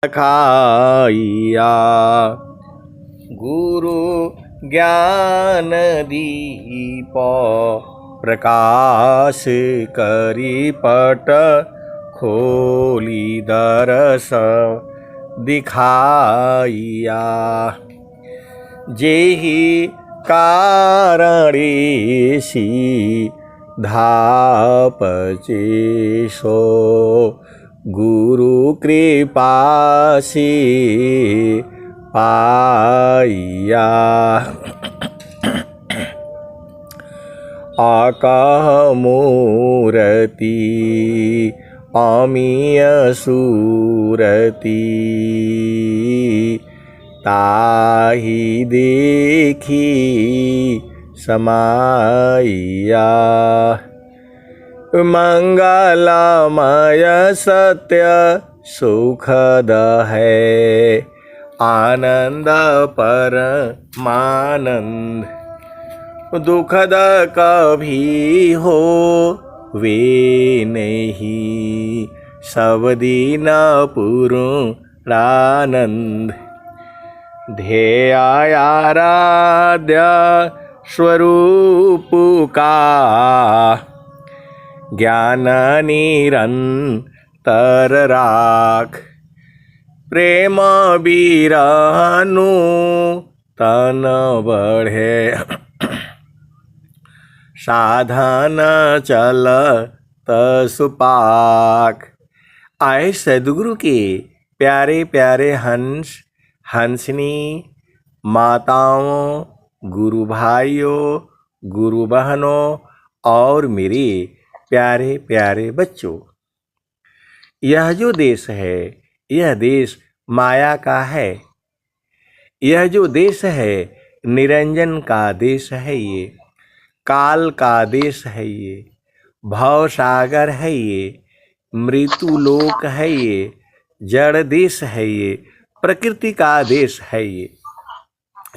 खाइया। गुरु ज्ञान दीप प्रकाश करी पट खोली दरस दिखाइया। जेहि कारणेसी धापचे सो गुरु कृपा से पाइया। आकाह मूरति अमीय सूरति ताहि देखी समाइया। मंगलमय सत्य सुखद है आनंद परमानंद। दुखद कभी हो वे नहीं सब दिन पूर्णानंद। ध्येय आराध्य स्वरूप का ज्ञान निरंतर राख। प्रेम बिरहनु तन बढ़े साधन चल सुपाक। आए सद्गुरु के प्यारे प्यारे हंस हंसनी माताओं, गुरु भाइयों, गुरु बहनों और मेरे प्यारे प्यारे बच्चों, यह जो देश है यह देश माया का है। यह जो देश है निरंजन का देश है। ये काल का देश है। ये भव सागर है। ये मृत्यु लोक है। ये जड़ देश है। ये प्रकृति का देश है।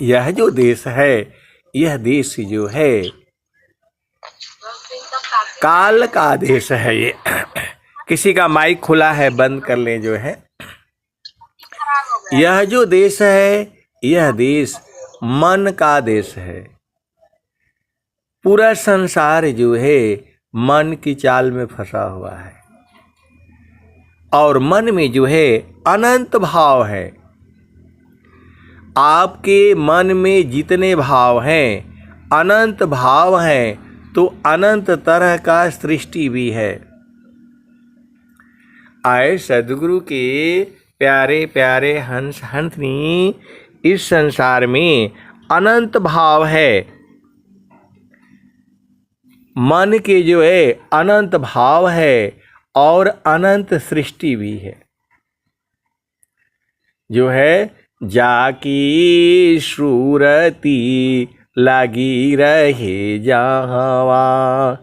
यह जो देश है यह देश जो है काल का देश है। ये किसी का माइक खुला है, बंद कर ले जो है। यह जो देश है यह देश मन का देश है। पूरा संसार जो है मन की चाल में फंसा हुआ है और मन में जो है अनंत भाव है। आपके मन में जितने भाव हैं, अनंत भाव हैं, तो अनंत तरह का सृष्टि भी है। आए सद्गुरु के प्यारे प्यारे हंस हंसनी, इस संसार में अनंत भाव है। मन के जो है अनंत भाव है और अनंत सृष्टि भी है। जो है जाकी सूरती लगी रहे जहवा,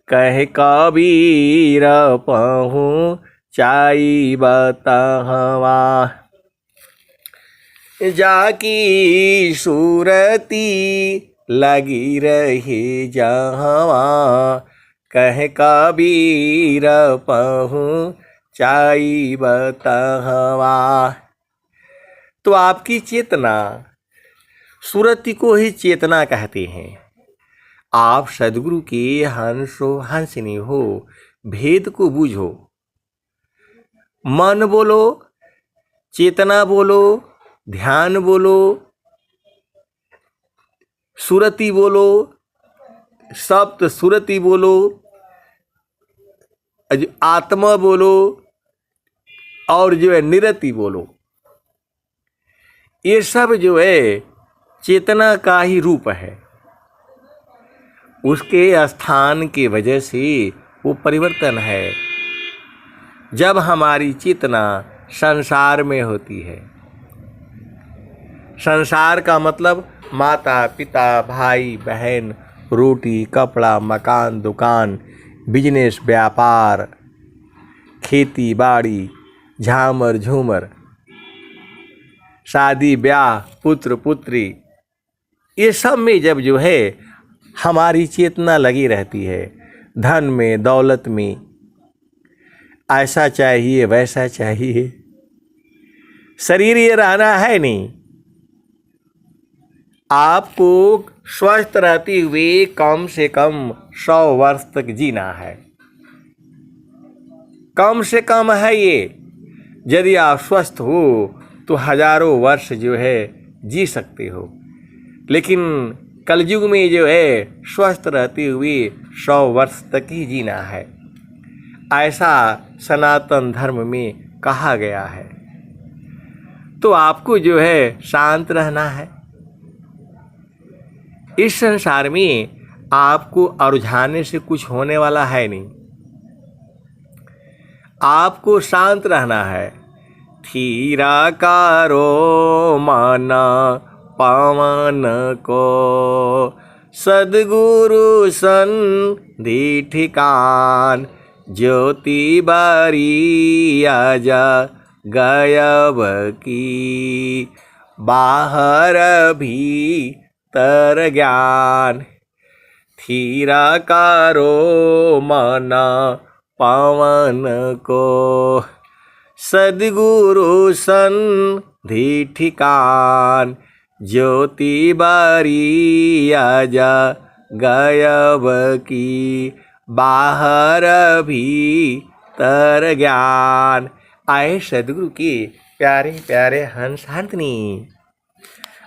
कह कबीर पहुँचाई बतहवा। जाकी सूरती लगी रहे जहवा, कह कबीर पहुँचाई बतहवा। तो आपकी चेतना, सुरति को ही चेतना कहते हैं। आप सद्गुरु के हंसो हंसनी हो, भेद को बूझो। मन बोलो, चेतना बोलो, ध्यान बोलो, सुरति बोलो, सप्त सुरति बोलो, आत्मा बोलो और जो है निरति बोलो। ये सब जो है चेतना का ही रूप है। उसके स्थान की वजह से वो परिवर्तन है। जब हमारी चेतना संसार में होती है, संसार का मतलब माता पिता भाई बहन, रोटी कपड़ा मकान दुकान, बिजनेस व्यापार, खेती बाड़ी, झामर झूमर, शादी ब्याह, पुत्र पुत्री, ये सब में जब जो है हमारी चेतना लगी रहती है, धन में दौलत में, ऐसा चाहिए वैसा चाहिए, शरीर ये रहना है नहीं। आपको स्वस्थ रहते हुए कम से कम 100 वर्ष तक जीना है, कम से कम है ये। यदि आप स्वस्थ हो तो हजारों वर्ष जो है जी सकते हो, लेकिन कलयुग में जो है स्वस्थ रहते हुए 100 वर्ष तक ही जीना है, ऐसा सनातन धर्म में कहा गया है। तो आपको जो है शांत रहना है। इस संसार में आपको उलझाने से कुछ होने वाला है नहीं, आपको शांत रहना है। थीरा कारो माना पावन को, सद्गुरु संधि ठिकान, ज्योति बारी आजा गायब की, बाहर भीतर ज्ञान। थीरा कारो मना पावन को, सद्गुरु संधि ठिकान, ज्योति बारी आजा गायब की, बाहर भीतर ज्ञान। आए सद्गुरु के प्यारे प्यारे हंस हंसनी।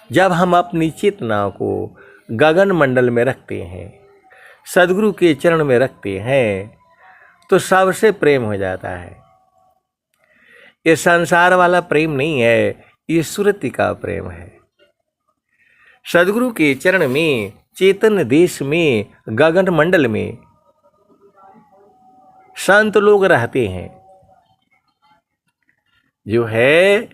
जब हम अपनी चेतना को गगन मंडल में रखते हैं, सद्गुरु के चरण में रखते हैं, तो सबसे प्रेम हो जाता है। ये संसार वाला प्रेम नहीं है, ये सुरति का प्रेम है। सद्गुरु के चरण में, चेतन देश में, गगन मंडल में संत लोग रहते हैं। जो है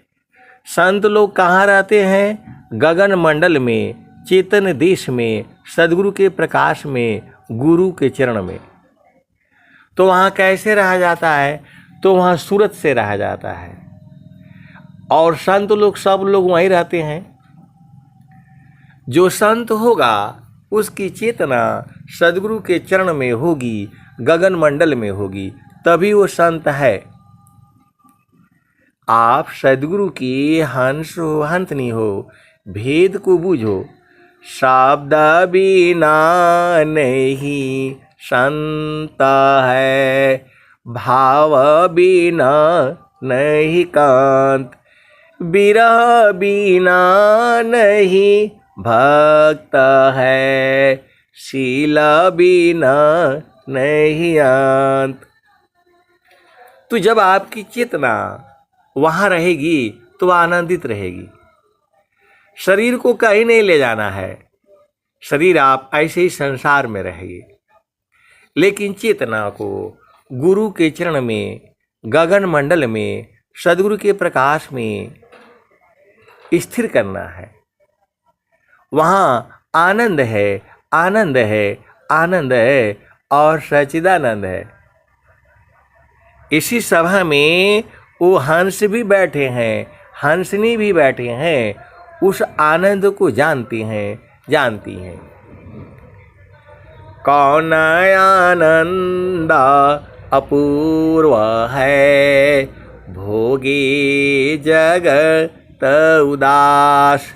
संत लोग कहाँ रहते हैं? गगन मंडल में, चेतन देश में, सद्गुरु के प्रकाश में, गुरु के चरण में। तो वहाँ कैसे रहा जाता है? तो वहाँ सूरत से रहा जाता है। और संत लोग सब लोग वहीं रहते हैं। जो संत होगा उसकी चेतना सद्गुरु के चरण में होगी, गगन मंडल में होगी, तभी वो संत है। आप सद्गुरु की हंस हो हंसनी हो, भेद को बूझो। शब्द बिना नहीं संत है, भाव बिना नहीं कांत, विरह बिना नहीं भक्त है, शील बिना नहीं अंत। तो जब आपकी चेतना वहाँ रहेगी तो आनंदित रहेगी। शरीर को कहीं नहीं ले जाना है, शरीर आप ऐसे ही संसार में रहेगी, लेकिन चेतना को गुरु के चरण में, गगन मंडल में, सद्गुरु के प्रकाश में स्थिर करना है। वहाँ आनंद है, आनंद है, आनंद है और सच्चिदानंद है। इसी सभा में वो हंस भी बैठे हैं, हंसनी भी बैठे हैं, उस आनंद को जानती हैं, जानती हैं। कौन आनंद अपूर्व है, भोगी जगत उदास।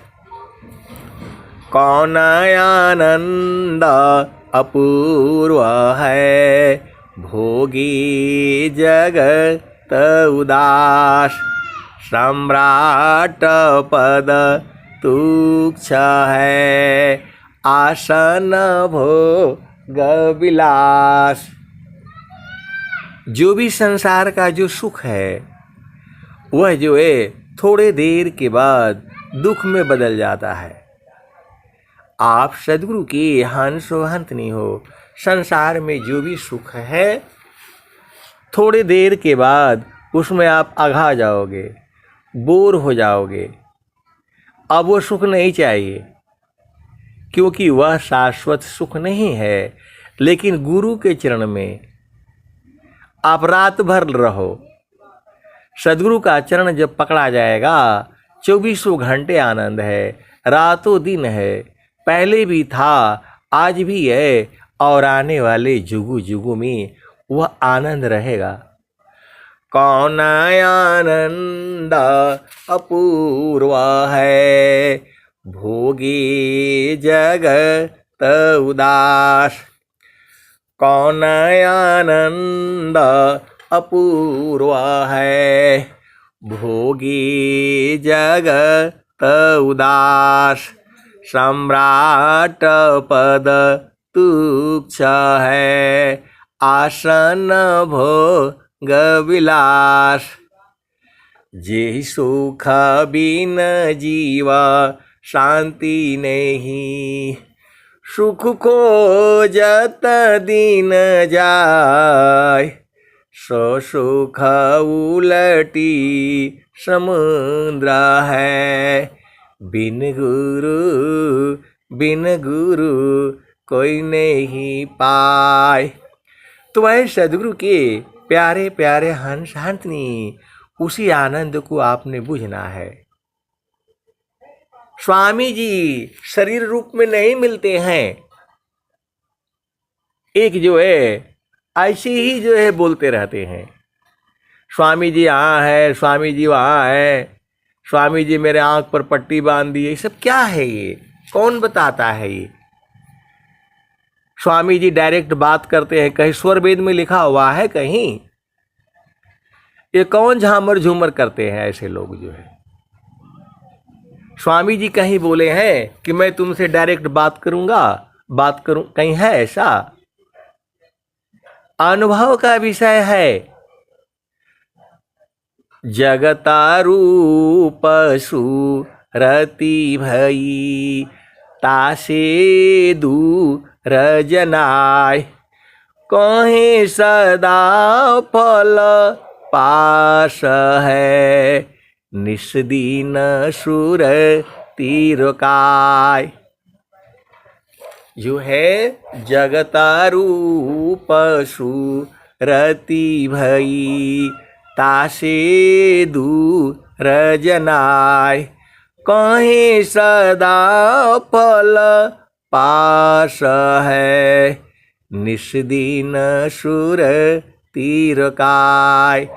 कौन आनंद अपूर्व है, भोगी जगत उदास। सम्राट पद तुच्छ है, आसन भोग विलास। जो भी संसार का जो सुख है वह जो है थोड़े देर के बाद दुख में बदल जाता है। आप सद्गुरु की हंस हो हंसनी हो, संसार में जो भी सुख है थोड़ी देर के बाद उसमें आप अघा जाओगे, बोर हो जाओगे। अब वो सुख नहीं चाहिए, क्योंकि वह शाश्वत सुख नहीं है। लेकिन गुरु के चरण में आप रात भर रहो। सद्गुरु का चरण जब पकड़ा जाएगा, 24 घंटे आनंद है, रातों दिन है, पहले भी था, आज भी है और आने वाले जुगु जुगु में वह आनंद रहेगा। कौन आनंद अपूर्व है, भोगी जगत उदास। कौन आनंद अपूर्व है, भोगी जगत उदास। सम्राट पद तुच्छ है, आसन भोग विलास। जे सुख बिन जीव शांति नहीं, सुख खोजत दिन जाय। सो सुख उलटी समुद्र है, बिन गुरु कोई नहीं पाए। तो वह सदगुरु के प्यारे प्यारे हंस हंसनी, उसी आनंद को आपने बुझना है। स्वामी जी शरीर रूप में नहीं मिलते हैं। एक जो है ऐसे ही जो है बोलते रहते हैं, स्वामी जी यहाँ है, स्वामी जी वहाँ है, स्वामी जी मेरे आंख पर पट्टी बांध दी। ये सब क्या है? ये कौन बताता है? ये स्वामी जी डायरेक्ट बात करते हैं, कहीं स्वर वेद में लिखा हुआ है कहीं? ये कौन झामर झूमर करते हैं ऐसे लोग जो है? स्वामी जी कहीं बोले हैं कि मैं तुमसे डायरेक्ट बात करूं? कहीं है ऐसा? अनुभव का विषय है। जगता रूप सुरति भई, तासे दूर जनाय। कहीं सदा फल पास है, निस्दिन सुर तीरकाय। जो है जगता रूप सुरति भई, तासे दूर जनाय। कहीं सदा फल पास है, निस्दिन सुर तीरकाय।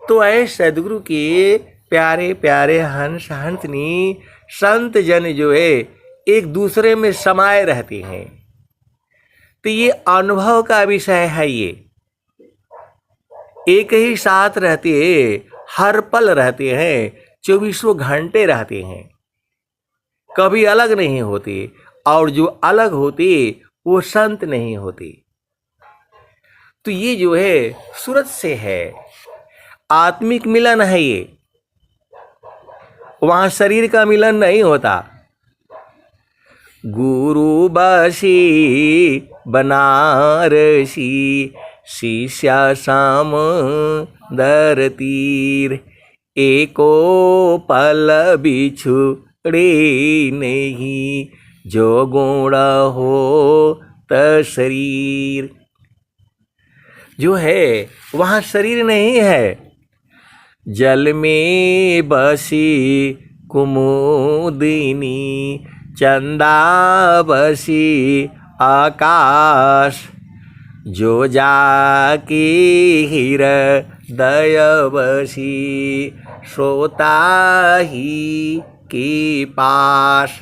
तो ऐ सदगुरु के प्यारे प्यारे हंस हंसनी संत जन जो है एक दूसरे में समाये रहते हैं। तो ये अनुभव का विषय है। ये एक ही साथ रहते हैं, हर पल रहते हैं, 24 घंटे रहते हैं, कभी अलग नहीं होते। और जो अलग होते वो संत नहीं होते। तो ये जो है सूरत से है, आत्मिक मिलन है। ये वहां शरीर का मिलन नहीं होता। गुरु बसी बनारसी, शिष्य समुदर तीर। एको पल बिछुड़े नहीं, जो गुण हो त शरीर। जो है वहाँ शरीर नहीं है। जल में बसी कुमुदिनी, चंदा बसी आकाश। जो जाके हृदय बसी, सोता ही के पास।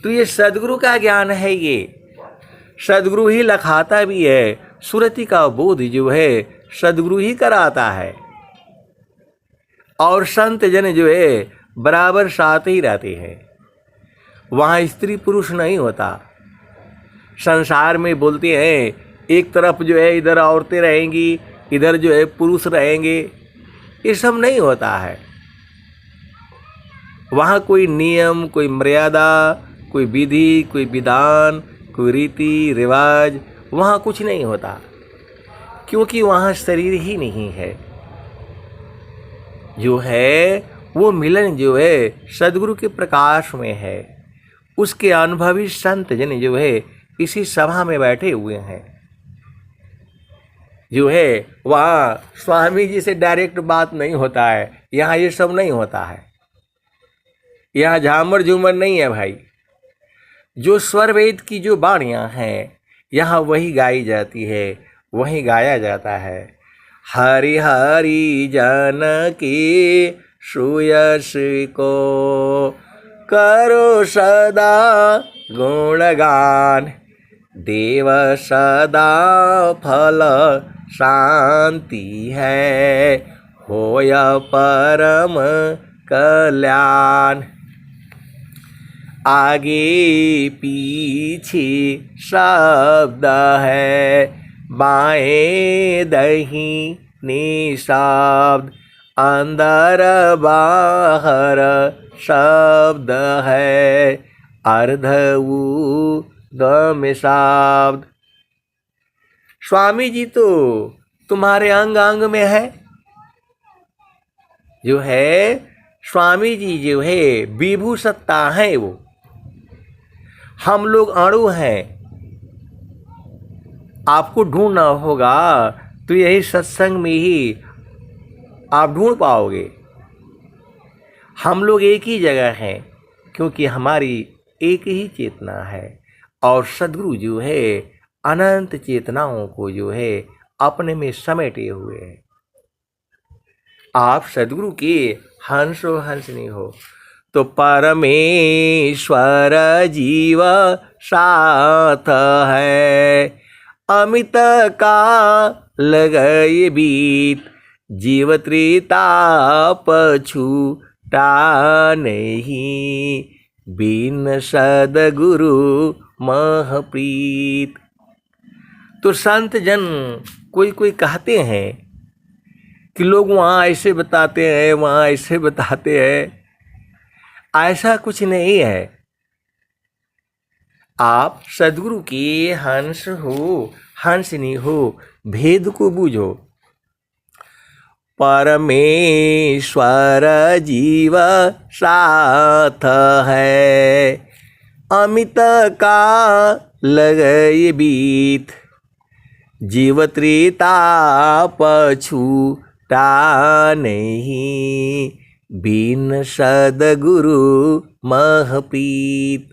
तो ये सदगुरु का ज्ञान है। ये सदगुरु ही लखाता भी है। सुरति का बोध जो है सदगुरु ही कराता है। और संत जन जो है बराबर साथ ही रहते हैं। वहाँ स्त्री पुरुष नहीं होता। संसार में बोलते हैं एक तरफ जो है इधर औरतें रहेंगी, इधर जो है पुरुष रहेंगे। ये सब नहीं होता है। वहाँ कोई नियम, कोई मर्यादा, कोई विधि, कोई विधान, कोई रीति रिवाज, वहाँ कुछ नहीं होता। क्योंकि वहाँ शरीर ही नहीं है। जो है वो मिलन जो है सदगुरु के प्रकाश में है। उसके अनुभवी संत जन जो है इसी सभा में बैठे हुए हैं। जो है वहाँ स्वामी जी से डायरेक्ट बात नहीं होता है। यहाँ ये सब नहीं होता है। यहाँ झामर झूमर नहीं है भाई। जो स्वर वेद की जो वाणियाँ हैं यहाँ वही गाई जाती है, वही गाया जाता है। हरि हरि जन की सुयश को करो सदा गुणगान देव सदा फल शांति है होय परम कल्याण आगे पीछे शब्द है बाएं दाहिने शब्द अंदर बाहर शब्द है अर्ध में शब्द। स्वामी जी तो तुम्हारे अंग अंग में है जो है। स्वामी जी जो है विभू सत्ता है वो, हम लोग अणु हैं। आपको ढूंढना होगा तो यही सत्संग में ही आप ढूंढ पाओगे। हम लोग एक ही जगह हैं क्योंकि हमारी एक ही चेतना है और सद्गुरु जो है अनंत चेतनाओं को जो है अपने में समेटे हुए हैं। आप सद्गुरु के हंसो हंसनी हो तो परमेश्वर जीव साथ है अमित का लगए बीत जीव त्रिताप छूटा नहीं बिन सद्गुरु महप्रीत। तो संत जन कोई कोई कहते हैं कि लोग वहाँ ऐसे बताते हैं वहाँ ऐसे बताते हैं, ऐसा कुछ नहीं है। आप सद्गुरु के हंस हो हंसनी हो, भेद को बूझो। परमेश्वर जीव साथ है अमित का लगए बीत जीव त्रिताप छूटा नहीं बिन सद्गुरु महप्रीत।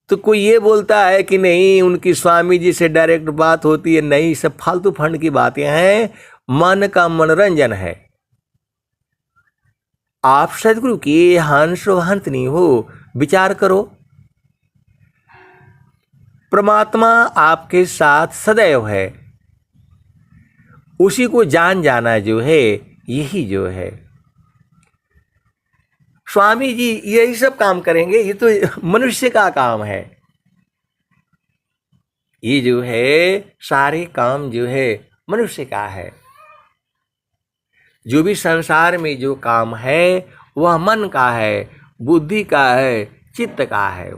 तो कोई ये बोलता है कि नहीं उनकी स्वामी जी से डायरेक्ट बात होती है, नहीं, सब फालतू फंड की बातें हैं, मन का मनोरंजन है। आप सद्गुरु की हंसो हंसनी हो, विचार करो। परमात्मा आपके साथ सदैव है, उसी को जान जाना जो है यही जो है। स्वामी जी यही सब काम करेंगे, ये तो मनुष्य का काम है। ये जो है सारे काम जो है मनुष्य का है। जो भी संसार में जो काम है वह मन का है, बुद्धि का है, चित्त का है।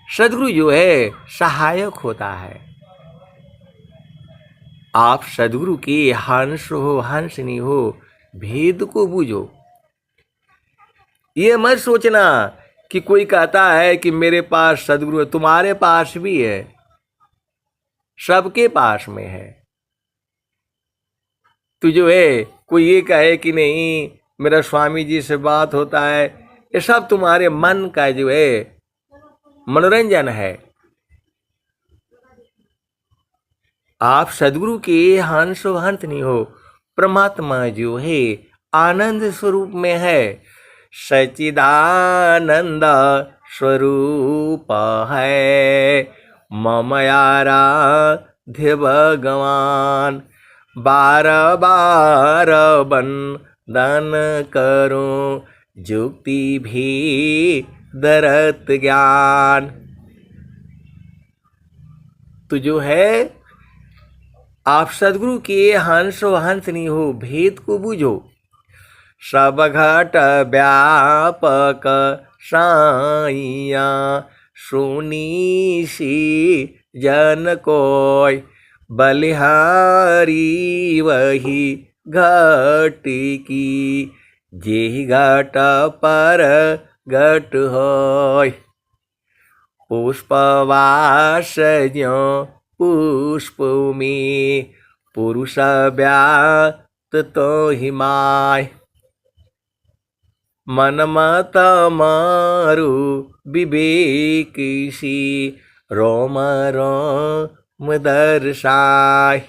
सद्गुरु जो है सहायक होता है। आप सद्गुरु के हंस हो हंसनी हो, भेद को बूझो। ये मत सोचना कि कोई कहता है कि मेरे पास सद्गुरु है, तुम्हारे पास भी है, सबके पास में है। तो जो है कोई ये कहे कि नहीं मेरा स्वामी जी से बात होता है, ये सब तुम्हारे मन का जो है मनोरंजन है। आप सद्गुरु के हंस हंस नहीं हो, परमात्मा जो है आनंद स्वरूप में है, सच्चिदानंद स्वरूप है ममयाराध्य भगवान। बार बार बंदन करो जुक्ति भी दरत ज्ञान। तो जो है आप सद्गुरु के हंस हंसनी हो, भेद को बूझो। सब घट व्यापक साइया सुनी सी जन कोय बलिहारी वही घट की जेहि घट पर घट होय। पुष्पवास ज्यों पुष्प में पुरुष व्यात तो हिमाय। मन मत मारु विवेक सी रोम रो दर्शाय।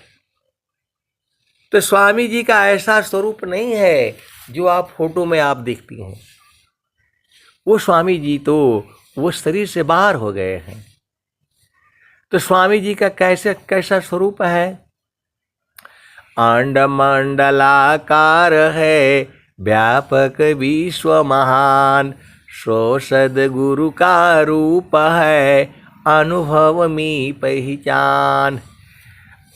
तो स्वामी जी का ऐसा स्वरूप नहीं है जो आप फोटो में आप देखती हैं। वो स्वामी जी तो वो शरीर से बाहर हो गए हैं। तो स्वामी जी का कैसा स्वरूप है? अंड मंडलाकार है, व्यापक विश्व महान, सो सद्गुरु का रूप है, अनुभव में पहचान।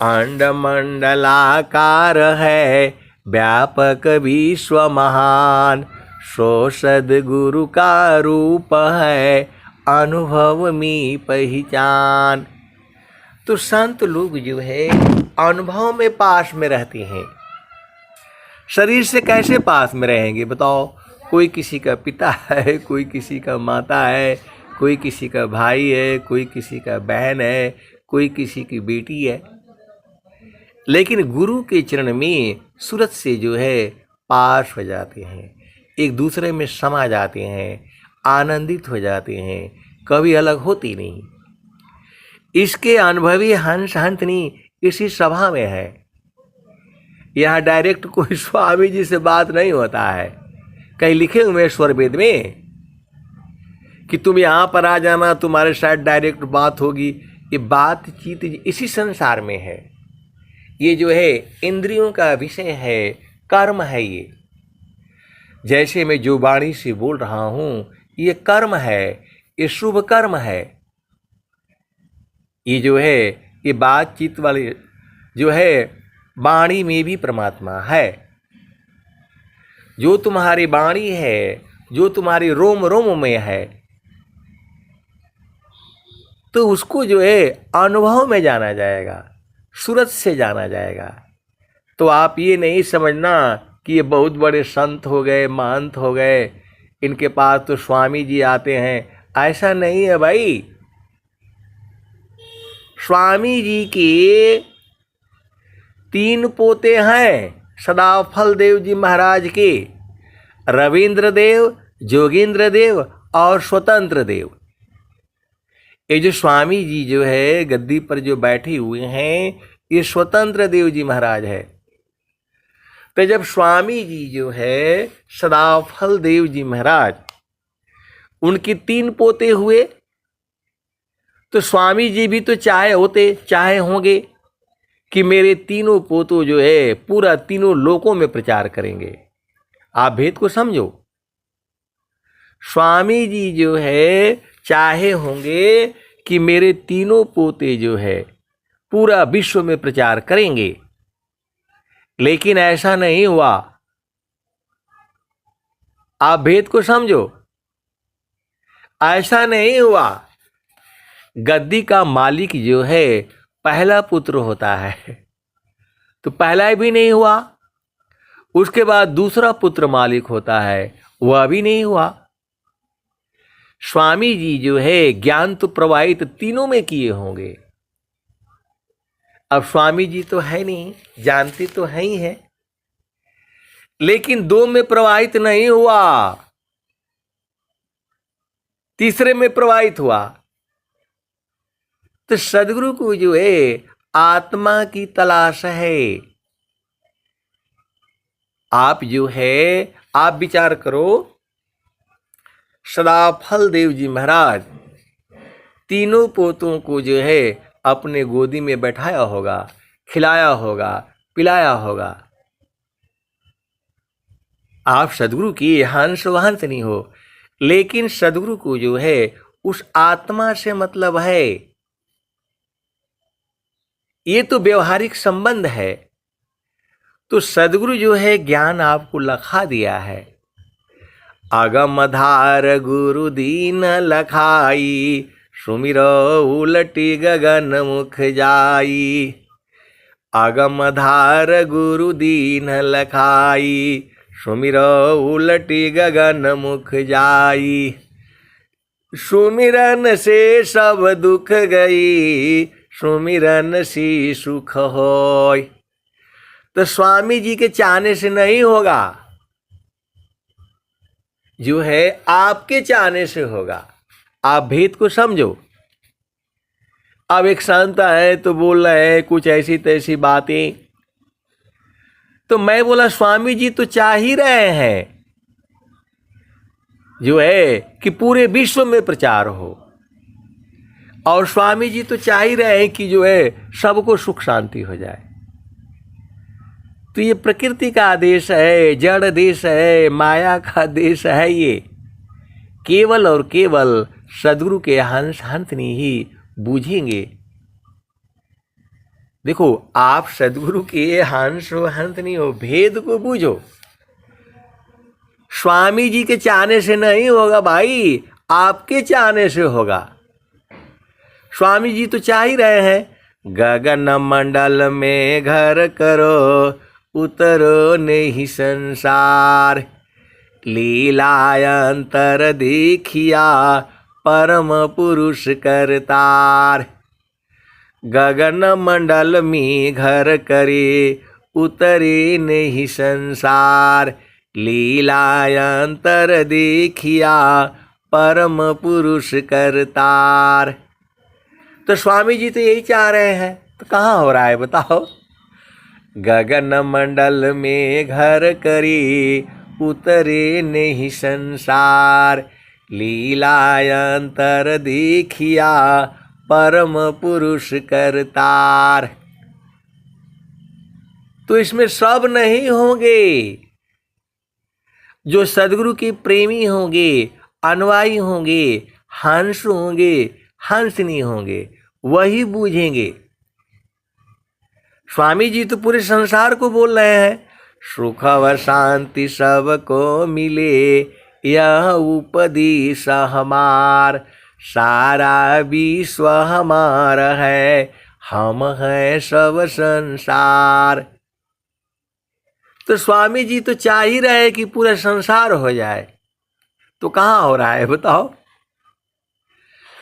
अंड मंडलाकार है, व्यापक विश्व महान, सो सद्गुरु का रूप है, अनुभव में पहचान। तो संत लोग जो है अनुभव में पास में रहते हैं। शरीर से कैसे पास में रहेंगे बताओ? कोई किसी का पिता है, कोई किसी का माता है, कोई किसी का भाई है, कोई किसी का बहन है, कोई किसी की बेटी है। लेकिन गुरु के चरण में सूरत से जो है पास हो जाते हैं, एक दूसरे में समा जाते हैं, आनंदित हो जाते हैं, कभी अलग होती नहीं। इसके अनुभवी हंस हंसनी इसी सभा में है। यहाँ डायरेक्ट कोई स्वामी जी से बात नहीं होता है। कहीं लिखे हुए स्वर वेद में कि तुम यहाँ पर आ जाना, तुम्हारे साथ डायरेक्ट बात होगी। ये बातचीत इसी संसार में है। ये जो है इंद्रियों का विषय है, कर्म है। ये जैसे मैं जो वाणी से बोल रहा हूँ ये कर्म है, ये शुभ कर्म है। ये जो है ये बातचीत वाली जो है वाणी में भी परमात्मा है। जो तुम्हारी वाणी है, जो तुम्हारी रोम रोम में है, तो उसको जो है अनुभव में जाना जाएगा, सूरत से जाना जाएगा। तो आप ये नहीं समझना कि ये बहुत बड़े संत हो गए, महंत हो गए, इनके पास तो स्वामी जी आते हैं। ऐसा नहीं है भाई। स्वामी जी के 3 पोते हैं सदाफल देव जी महाराज के, रविंद्र देव, जोगेंद्र देव और स्वतंत्र देव। ये जो स्वामी जी जो है गद्दी पर जो बैठे हुए हैं ये स्वतंत्र देव जी महाराज है। तो जब स्वामी जी जो है सदाफल देव जी महाराज उनके 3 पोते हुए, तो स्वामी जी भी तो चाहे होंगे कि मेरे तीनों पोतों जो है पूरा तीनों लोकों में प्रचार करेंगे। आप भेद को समझो। स्वामी जी जो है चाहे होंगे कि मेरे तीनों पोते जो है पूरा विश्व में प्रचार करेंगे, लेकिन ऐसा नहीं हुआ। आप भेद को समझो। ऐसा नहीं हुआ। गद्दी का मालिक जो है पहला पुत्र होता है, तो पहला भी नहीं हुआ। उसके बाद दूसरा पुत्र मालिक होता है, वह भी नहीं हुआ। स्वामी जी जो है ज्ञान तो प्रवाहित तीनों में किए होंगे। अब स्वामी जी तो है नहीं, जानते तो है ही है, लेकिन 2 में प्रवाहित नहीं हुआ, तीसरे में प्रवाहित हुआ। तो सदगुरु को जो है आत्मा की तलाश है। आप जो है आप विचार करो, सदाफल देव जी महाराज तीनों पोतों को जो है अपने गोदी में बैठाया होगा, खिलाया होगा, पिलाया होगा। आप सदगुरु की हंस वहंस नहीं हो, लेकिन सदगुरु को जो है उस आत्मा से मतलब है। ये तो व्यवहारिक संबंध है। तो सदगुरु जो है ज्ञान आपको लखा दिया है। अगम धार गुरु दीन लखाई, सुमिरो उलटी गगन मुख जाई। अगम धार गुरु दीन लखाई, सुमिरो उलटी गगन मुख जाई। सुमिरन से सब दुख गई, सुमिरन सी सुख होय। तो स्वामी जी के चाहने से नहीं होगा, जो है आपके चाहने से होगा। आप भेद को समझो। अब एक संत है तो बोल रहे हैं कुछ ऐसी तैसी बातें। तो मैं बोला स्वामी जी तो चाह ही रहे हैं जो है कि पूरे विश्व में प्रचार हो, और स्वामी जी तो चाह ही रहे हैं कि जो है सबको सुख शांति हो जाए। तो ये प्रकृति का देश है, जड़ देश है, माया का देश है। ये केवल और केवल सदगुरु के हंस हंसनी ही बूझेंगे। देखो, आप सदगुरु के हंस हो हंसनी हो, भेद को बूझो। स्वामी जी के चाहने से नहीं होगा भाई, आपके चाहने से होगा। स्वामी जी तो चाह ही रहे हैं गगन मंडल में घर करो, उतरो नहीं संसार, लीलायंतर देखिया परम पुरुष करतार। गगन मंडल में घर करे, उतरे नहीं संसार, लीलायंतर देखिया परम पुरुष करतार। तो स्वामी जी तो यही चाह रहे हैं, तो कहाँ हो रहा है बताओ। गगन मंडल में घर करी, उतरे नहीं संसार, लीलायंतर देखिया परम पुरुष करतार। तो इसमें सब नहीं होंगे। जो सदगुरु के प्रेमी होंगे, अनुयायी होंगे, हंस होंगे, हंसनी होंगे, वही बूझेंगे। स्वामी जी तो पूरे संसार को बोल रहे हैं सुख व शांति सबको मिले, यह उपदेश हमार, सारा विश्व हमारा है, हम हैं सब संसार। तो स्वामी जी तो चाह ही रहे कि पूरा संसार हो जाए, तो कहाँ हो रहा है बताओ।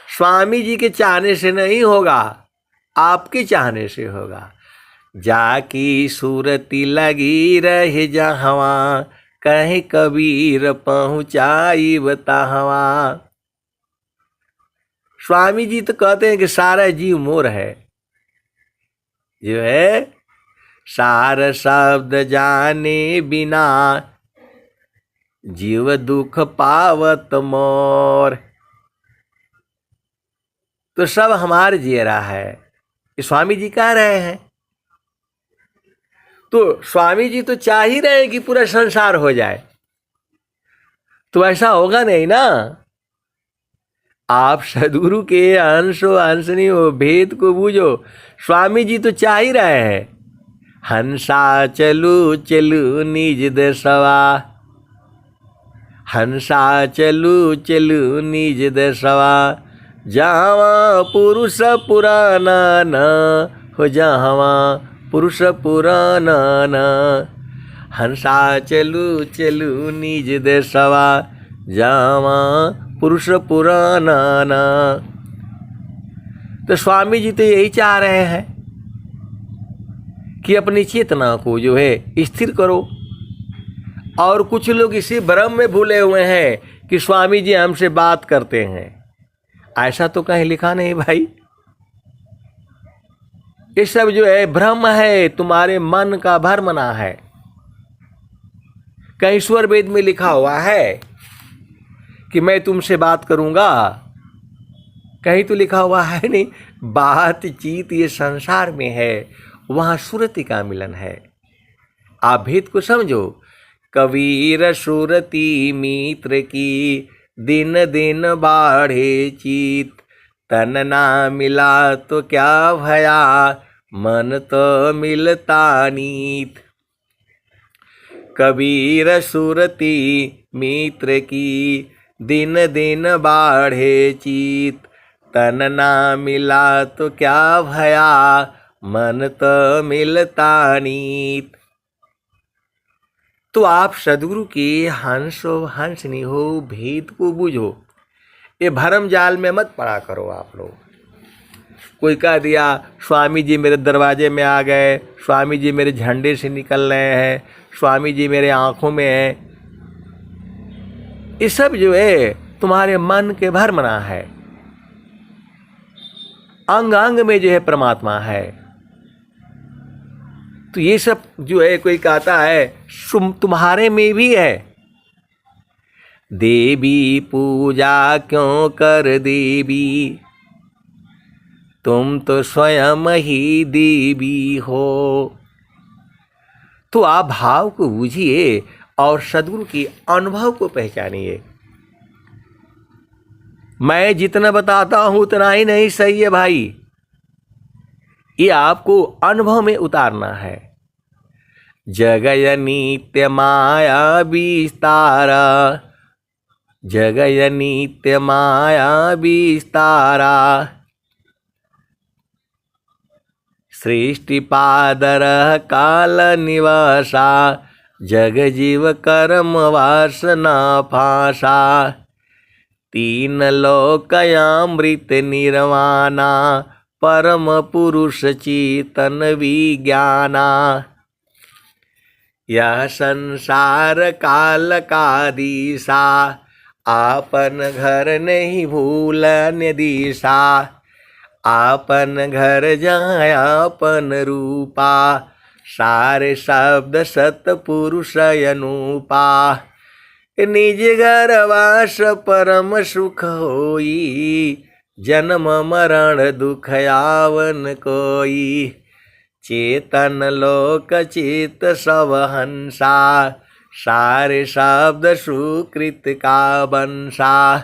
स्वामी जी के चाहने से नहीं होगा, आपके चाहने से होगा। जाकी सूरती लगी रहे जहवा, कहीं कबीर पहुँचाई बताहवा। स्वामी जी तो कहते हैं कि सारा जीव मोर है, जो है सार शब्द जाने बिना, जीव दुख पावत मोर। तो सब हमार जियरा है, ये स्वामी जी कह रहे हैं। तो स्वामी जी तो चाह ही रहे हैं कि पूरा संसार हो जाए, तो ऐसा होगा नहीं ना। आप सदगुरु के अंश हो हंसनी हो, भेद को बूझो। स्वामी जी तो चाह ही रहे हैं हंसा चलू चलू निज देशवा, हंसा चलू चलू निज देशवा, जहाँ पुरुष पुराना न हो, जहाँ पुरुष पुराना न। हंसा चलू चलू निज देशवा, जहाँ पुरुष पुराना न। तो स्वामी जी तो यही चाह रहे हैं कि अपनी चेतना को जो है स्थिर करो। और कुछ लोग इसी भ्रम में भूले हुए हैं कि स्वामी जी हमसे बात करते हैं। ऐसा तो कहीं लिखा नहीं भाई। ये सब जो है भ्रम है, तुम्हारे मन का भ्रमना है। कहीं ईश्वर वेद में लिखा हुआ है कि मैं तुमसे बात करूंगा, कहीं तो लिखा हुआ है नहीं। बातचीत ये संसार में है, वहां सुरति का मिलन है। आप भेद को समझो। कबीर सुरति मित्र की, दिन दिन बाढ़े चीत, तन ना मिला तो क्या भया, मन तो मिलता नीत। कबीर सुरति मित्र की, दिन दिन बाढ़े चीत, तन ना मिला तो क्या भया, मन तो मिलता नीत। तो आप सदगुरु के हंस हो हंसनी हो, भेद को बूझो। ये भरम जाल में मत पड़ा करो आप लोग। कोई कह दिया स्वामी जी मेरे दरवाजे में आ गए, स्वामी जी मेरे झंडे से निकल रहे हैं, स्वामी जी मेरे आंखों में है। ये सब जो है तुम्हारे मन के भ्रमना है। अंग अंग में जो है परमात्मा है। तो ये सब जो है कोई कहता है तुम्हारे में भी है। देवी पूजा क्यों कर देवी, तुम तो स्वयं ही देवी हो। तो आप भाव को बूझिए और सद्गुरु की अनुभव को पहचानिए। मैं जितना बताता हूं उतना ही नहीं सही है भाई, ये आपको अनुभव में उतारना है। जगय नित्य माया विस्तारा, जगय नित्य माया विस्तारा, सृष्टि पादर काल निवासा, जग जीव कर्म वासना फासा, तीन लोकयामृत निर्वाणा, परम पुरुष चेतन विज्ञाना। यह संसार काल का दिशा, आपन घर नहीं भूलन दिशा, आपन घर जहाँ आपन रूपा, सारे शब्द सतपुरुष अनुपा। निज घर वास परम सुख होई, जन्म मरण दुख आवन कोई। चेतन लोक चित सब हंसा, सारे शब्द सुकृत का बंसा।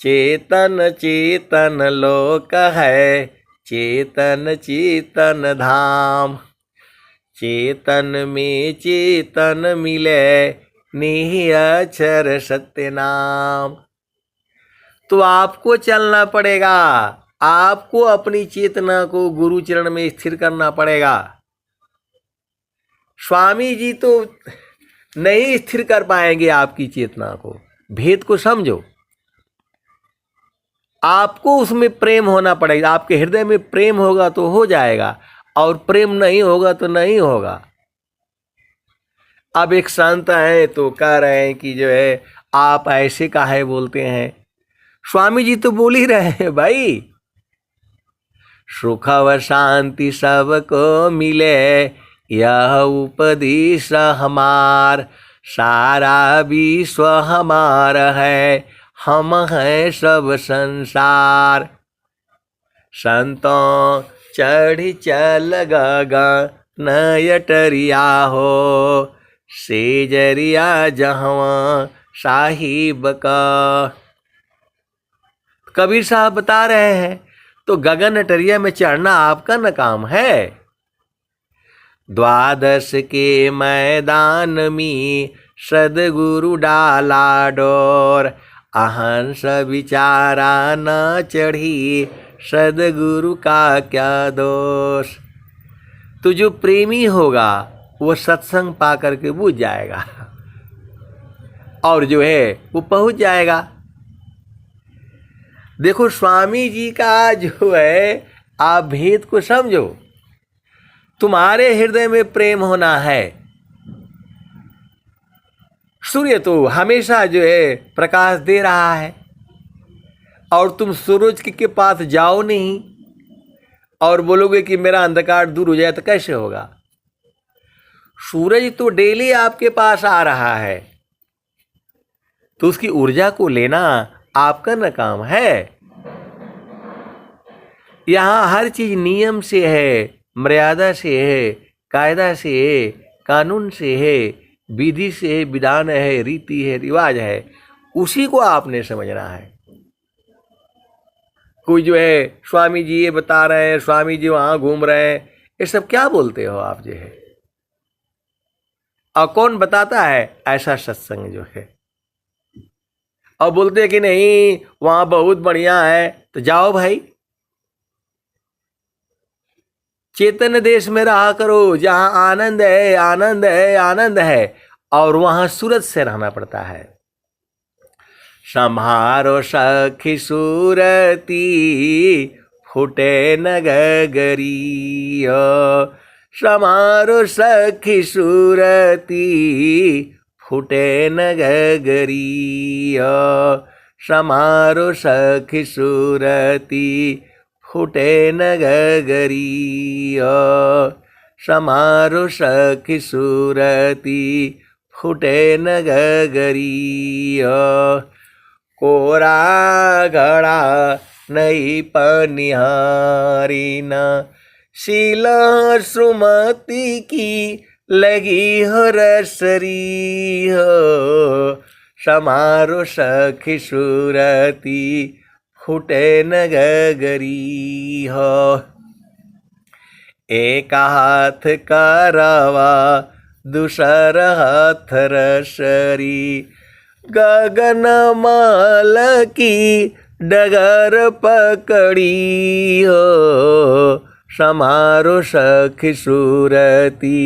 चेतन चेतन लोक है, चेतन चेतन धाम, चेतन में चेतन मिले, निहि अक्षर सत्य नाम। तो आपको चलना पड़ेगा, आपको अपनी चेतना को गुरु चरण में स्थिर करना पड़ेगा। स्वामी जी तो नहीं स्थिर कर पाएंगे आपकी चेतना को। भेद को समझो, आपको उसमें प्रेम होना पड़ेगा। आपके हृदय में प्रेम होगा तो हो जाएगा, और प्रेम नहीं होगा तो नहीं होगा। अब एक संत है तो कह रहे हैं कि जो है आप ऐसे काहे बोलते हैं। स्वामी जी तो बोल ही रहे हैं भाई, सुख व शांति सबको मिले, यह उपदेश हमार, सारा विश्व हमार है, हम हैं सब संसार। संतों चढ़ चल गगन अटरिया हो, सेजरिया जहाँ साहिब का। कबीर साहब बता रहे हैं तो गगन अटरिया में चढ़ना आपका न काम है। द्वादश के मैदान में सदगुरु डाला डोर, अहंस विचारा न चढ़ी, सदगुरु का क्या दोष। तो जो प्रेमी होगा वो सत्संग पा करके बुझ जाएगा और जो है वो पहुंच जाएगा। देखो स्वामी जी का जो है, आप भेद को समझो। तुम्हारे हृदय में प्रेम होना है। सूर्य तो हमेशा जो है प्रकाश दे रहा है, और तुम सूरज के पास जाओ नहीं और बोलोगे कि मेरा अंधकार दूर हो जाए, तो कैसे होगा। सूरज तो डेली आपके पास आ रहा है, तो उसकी ऊर्जा को लेना आपका न काम है। यहाँ हर चीज नियम से है, मर्यादा से है, कायदा से है, कानून से है, विधि से है, विधान है, रीति है, रिवाज है। उसी को आपने समझना है। कोई जो है स्वामी जी ये बता रहे हैं, स्वामी जी वहां घूम रहे हैं, ये सब क्या बोलते हो आप जो है। और कौन बताता है ऐसा सत्संग जो है। और बोलते कि नहीं वहां बहुत बढ़िया है, तो जाओ भाई चेतन देश में रहा करो, जहां आनंद है आनंद है आनंद है, और वहां सूरत से रहना पड़ता है। सम्हारो सखी सूरती, फूटे न गगरी, सम्हारो सखी सूरती, फूटे न गगरी, सम्हारो सखी सूरती, फूटे न गगरी समारो सखी सूरती फूटे न गगरी कोरा घड़ा नहीं पनिहारी न शील सुमति की लगी हो रसरी हो समारो सखी सूरती फूटे न गगरी हो एक हाथ करवा दूसर हाथ रसरी गगन माल की डगर पकड़ी हो समारो सखी सूरती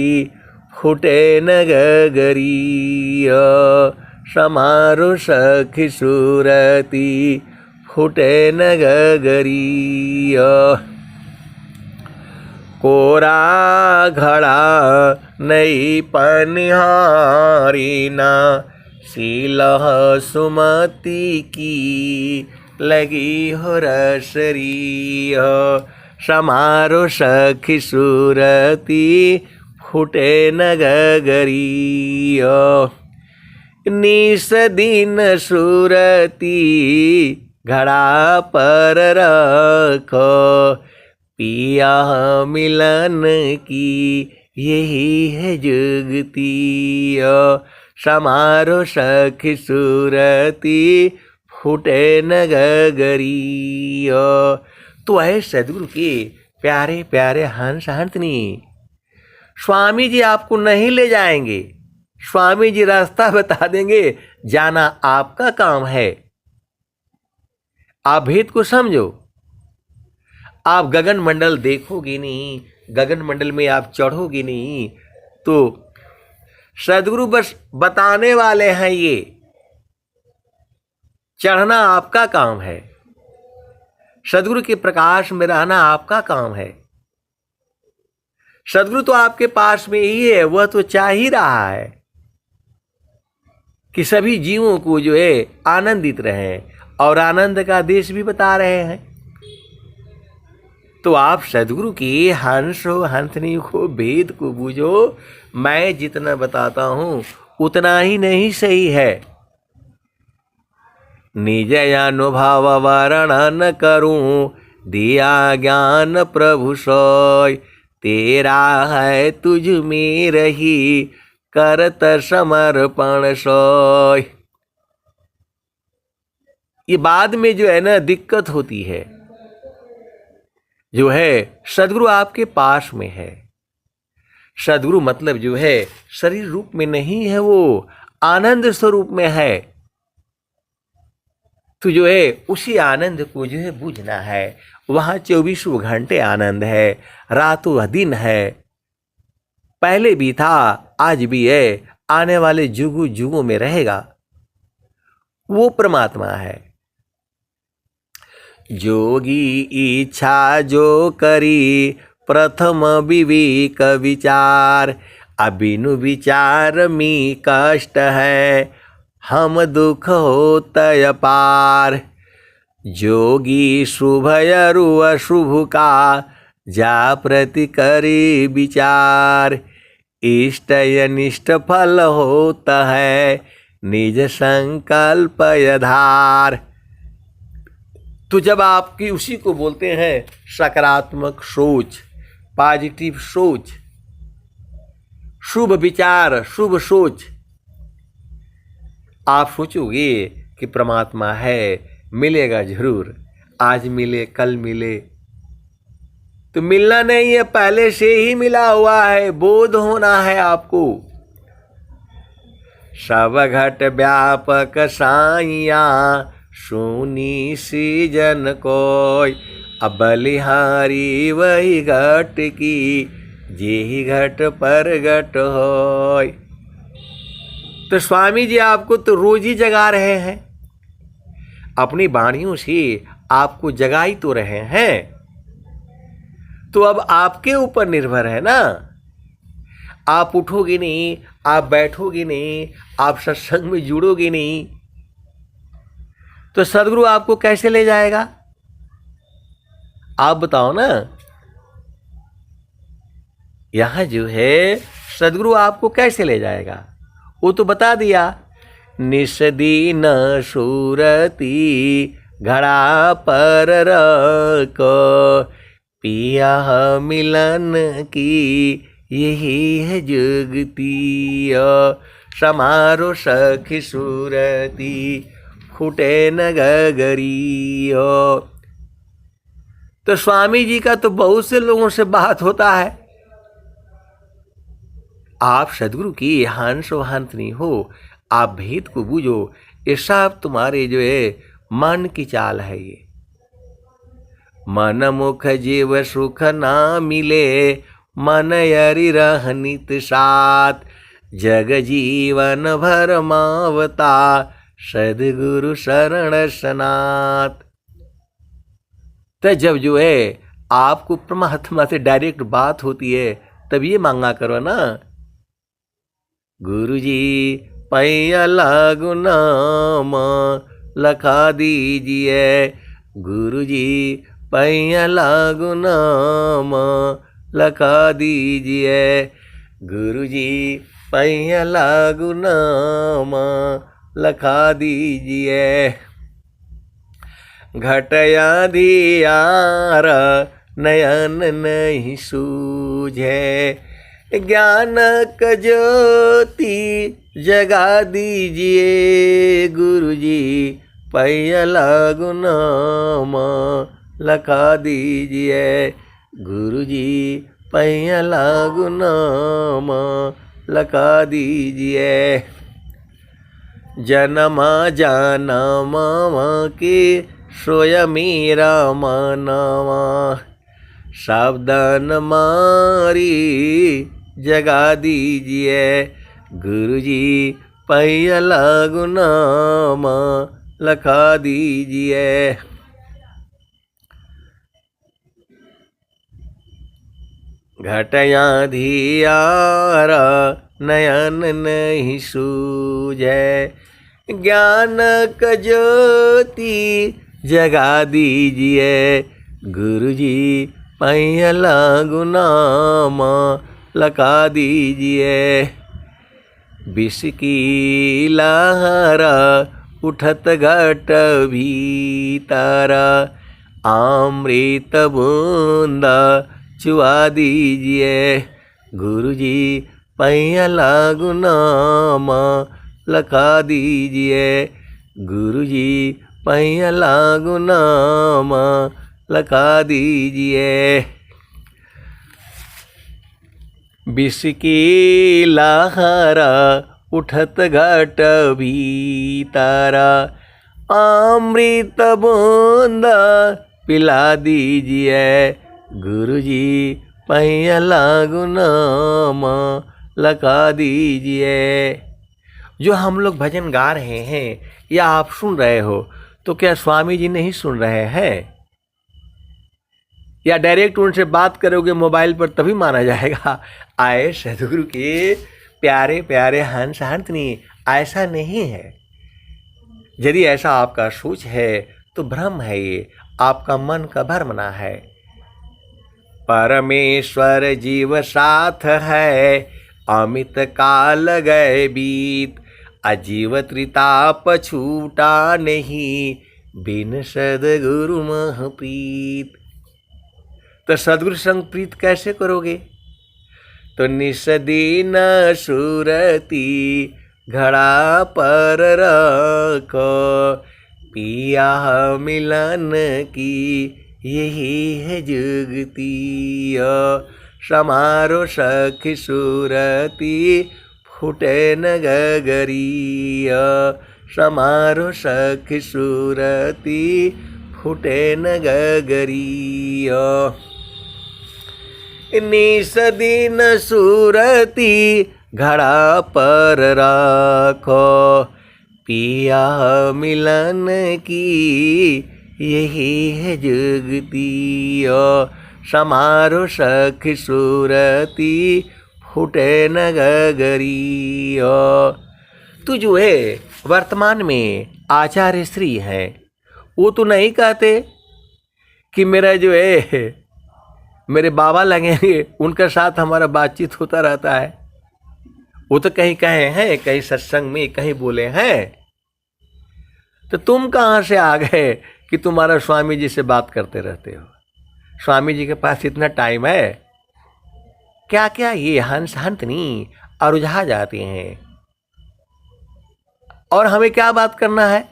फूटे न गगरी समारो सखी सूरती फूटे न गगरी कोरा घड़ा नहीं पनिहारी ना शील सुमति की लगी हो रसरी समारो सखी सूरती फूटे न गगरी निस दिन सूरती घड़ा पर रखो पिया मिलन की यही है जुगती समारो सखी सूरती फूटे न गगरी तो है सदगुरु के प्यारे प्यारे हंस हंसनी। स्वामी जी आपको नहीं ले जाएंगे, स्वामी जी रास्ता बता देंगे, जाना आपका काम है। आप भेद को समझो। आप गगन मंडल देखोगे नहीं, गगन मंडल में आप चढ़ोगे नहीं, तो सदगुरु बस बताने वाले हैं, ये चढ़ना आपका काम है, सदगुरु के प्रकाश में रहना आपका काम है। सदगुरु तो आपके पास में ही है, वह तो चाह ही रहा है कि सभी जीवों को जो है आनंदित रहें, और आनंद का देश भी बता रहे हैं। तो आप सदगुरु की हंस हंसनी को वेद को बूझो। मैं जितना बताता हूं उतना ही नहीं सही है। निज अनुभव वर्णन करूं दिया ज्ञान प्रभु सोय, तेरा है तुझ में रही करत समर्पण सोय। ये बाद में जो है ना दिक्कत होती है, जो है सदगुरु आपके पास में है। सदगुरु मतलब जो है शरीर रूप में नहीं है, वो आनंद स्वरूप में है। तो जो है उसी आनंद को जो है बूझना है। वहां 24 घंटे आनंद है, रातों दिन है, पहले भी था, आज भी है, आने वाले जुगों जुगों में रहेगा। वो परमात्मा है। जोगी इच्छा जो करी प्रथम विवेक विचार, अबिनु विचार में कष्ट है हम दुख होतय पार। जोगी शुभ अरु अशुभ का जा प्रति करे विचार, इष्ट अनिष्ट फल होता है निज संकल्प आधार। तो जब आपकी उसी को बोलते हैं सकारात्मक सोच, पॉजिटिव सोच, शुभ विचार, शुभ सोच। आप सोचोगे कि परमात्मा है, मिलेगा जरूर, आज मिले कल मिले, तो मिलना नहीं है, पहले से ही मिला हुआ है। बोध होना है आपको। सब घट व्यापक साइया सुनी सीजन कोय, अब बलिहारी वही घट की जेहि घट पर घट होय। तो स्वामी जी आपको तो रोज ही जगा रहे हैं, अपनी वाणियों से आपको जगा ही तो रहे हैं। तो अब आपके ऊपर निर्भर है ना। आप उठोगे नहीं, आप बैठोगे नहीं, आप सत्संग में जुड़ोगे नहीं, तो सदगुरु आपको कैसे ले जाएगा? आप बताओ ना। यहाँ जो है सदगुरु आपको कैसे ले जाएगा वो तो बता दिया। निषदीन सूरती घड़ा पर रखो, पिया मिलन की यही है जुगती। समारो सखी सूरती फूटे न गगरी। तो स्वामी जी का तो बहुत से लोगों से बात होता है। आप सदगुरु की हंस हंसनी हो, आप भेद को बूझो। ये सब तुम्हारे जो है मन की चाल है। ये मन मुख जीव सुख ना मिले, मन यरि रहनित साथ। जग जीवन भर मावता, सदगुरु शरण सनात। तो जब जो है आपको परमात्मा से डायरेक्ट बात होती है तब ये मांगा करो ना। गुरुजी पैया लागू नाम लखा दीजिए, गुरुजी पैया लागू नाम लखा दीजिए, गुरुजी पैया लागू नाम लखा दीजिए। घटया धियार नयन नहीं सूझे, ज्ञान क ज्योति जगा दीजिए, गुरुजी पैया लागू नाम लखा दीजिए, गुरुजी पैया लागू नाम लखा दीजिए। जन्म जन्म के सोय मेरा मनवा, सावधान मारी जगा दीजिए, गुरुजी पैया लागू नाम लखा दीजिए। घटया धियार नयन नहीं सूझे, ज्ञान क ज्योति जगा दीजिए, गुरुजी पैया लागू नाम लखा दीजिए। विष की लहर उठत घट भीतर, अमृत बूंदा चुआ दीजिए, गुरुजी पैया लागू नाम लखा दीजिए, गुरुजी पैया लागू नाम लखा दीजिए। विष की लहर उठत घट भीतर, अमृत बूंद पिला दीजिए, गुरुजी पैया लागू नाम लखा दीजिए। जो हम लोग भजन गा रहे हैं या आप सुन रहे हो तो क्या स्वामी जी नहीं सुन रहे हैं? या डायरेक्ट उनसे बात करोगे मोबाइल पर तभी माना जाएगा? आए सदगुरु के प्यारे प्यारे हंस हंसनी, ऐसा नहीं है। यदि ऐसा आपका सोच है तो भ्रम है, ये आपका मन का भ्रमना है। परमेश्वर जीव साथ है, अमित काल गए बीत, अजीव त्रिताप छूटा नहीं, बिन सदगुरु मह प्रीत। तो सदगुरु संग प्रीत कैसे करोगे? तो निषदीन सूरती घड़ा पर रखो, पिया मिलन की यही है जुगती। समारो सखी सूरती फूटे न गगरी, समारो सखी सूरती फूटे न गगरी। निषदीन सूरती घड़ा पर रखो, पिया मिलन की यही है जुगती। समारो सखी सूरती फूटे न गगरी। तू जो है वर्तमान में आचार्य श्री है, वो तो नहीं कहते कि मेरा जो है मेरे बाबा लगेंगे, उनके साथ हमारा बातचीत होता रहता है। वो तो कहीं कहे हैं, कहीं सत्संग में कहीं बोले हैं, तो तुम कहाँ से आ गए कि तुम्हारा स्वामी जी से बात करते रहते हो? स्वामी जी के पास इतना टाइम है क्या? क्या ये हंस हंतनी और उलझा जाते हैं। और हमें क्या बात करना है?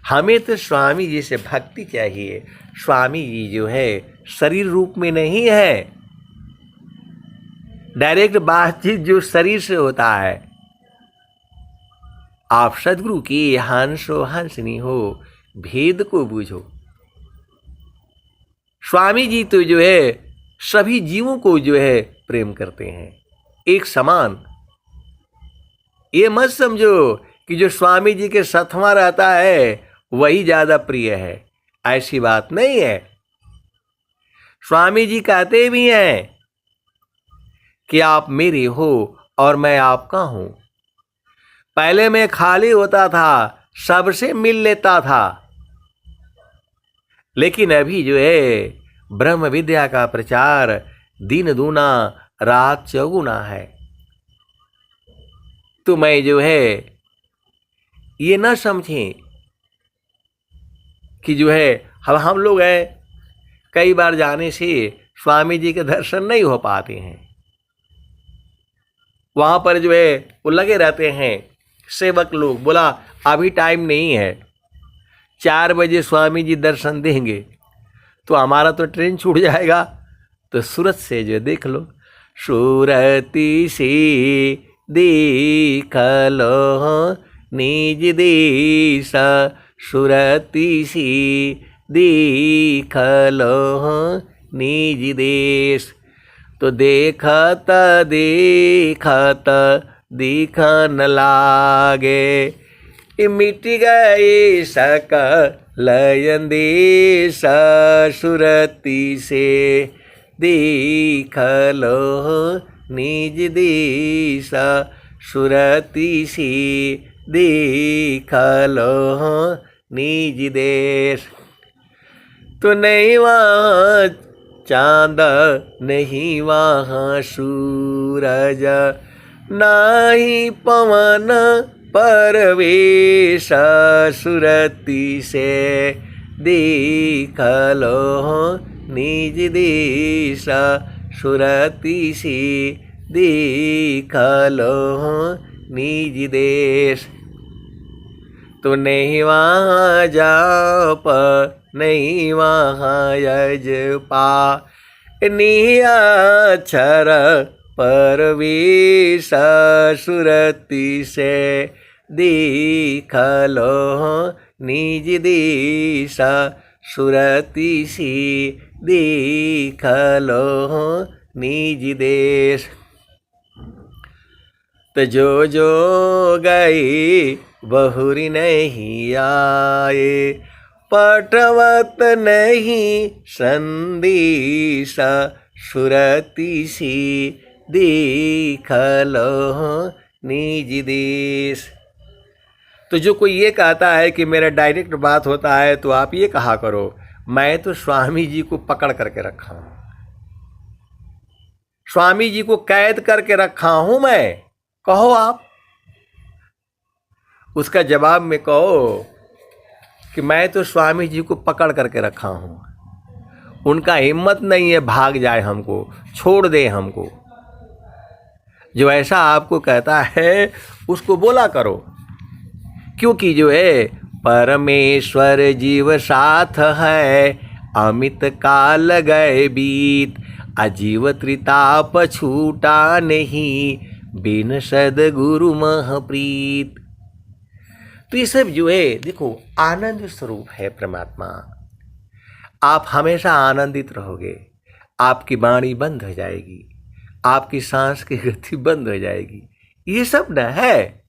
हमें तो स्वामी जी से भक्ति चाहिए। स्वामी जी जो है शरीर रूप में नहीं है, डायरेक्ट बातचीत जो शरीर से होता है। आप सदगुरु की हंसो हंसनी हो, भेद को बूझो। स्वामी जी तो जो है सभी जीवों को जो है प्रेम करते हैं एक समान। ये मत समझो कि जो स्वामी जी के साथवा रहता है वही ज्यादा प्रिय है, ऐसी बात नहीं है। स्वामी जी कहते भी हैं कि आप मेरे हो और मैं आपका हूं। पहले मैं खाली होता था, सबसे मिल लेता था, लेकिन अभी जो है ब्रह्म विद्या का प्रचार दिन दूना रात चौगुना है। तो मैं जो है ये ना समझें कि जो है हम लोग हैं, कई बार जाने से स्वामी जी के दर्शन नहीं हो पाते हैं। वहां पर जो है वो लगे रहते हैं सेवक लोग, बोला अभी टाइम नहीं है, 4 बजे स्वामी जी दर्शन देंगे। तो हमारा तो ट्रेन छूट जाएगा। तो सूरत से जो देख लो, सूरती से देख लो निज देश, सूरती से देख लो निज देश। तो देखत देखत दिखन लागे, मिट गए सकल अंदेश, सुरती से देख लो निज देश, सुरती से देख लो निज देश। तो नहीं वहाँ चांद, नहीं वहाँ सूरज, नाही पवन परवेश, सुरती से देख लो निज देश, सुरती से देख लो निज देश। तो नहीं वहाँ जाप, नहीं वहाँ यजपा, नियाक्षर परवेश, सुरती से देख लो निज देश, सुरती से देख लो निज देश। तो जो जो गए बहुरी नहीं आए, पटवत नहीं संदेश, सुरती से देख लो निज देश। तो जो कोई ये कहता है कि मेरा डायरेक्ट बात होता है, तो आप ये कहा करो, मैं तो स्वामी जी को पकड़ करके रखा हूं, स्वामी जी को कैद करके रखा हूं मैं। कहो आप, उसका जवाब में कहो कि मैं तो स्वामी जी को पकड़ करके रखा हूं, उनका हिम्मत नहीं है भाग जाए, हमको छोड़ दे हमको। जो ऐसा आपको कहता है उसको बोला करो, क्योंकि जो है परमेश्वर जीव साथ है, अमित काल गए बीत, अजीव त्रिताप छूटा नहीं, बिन सद्गुरु महप्रीत। तो ये सब जो है देखो आनंद स्वरूप है परमात्मा। आप हमेशा आनंदित रहोगे, आपकी वाणी बंद हो जाएगी, आपकी सांस की गति बंद हो जाएगी। ये सब न है।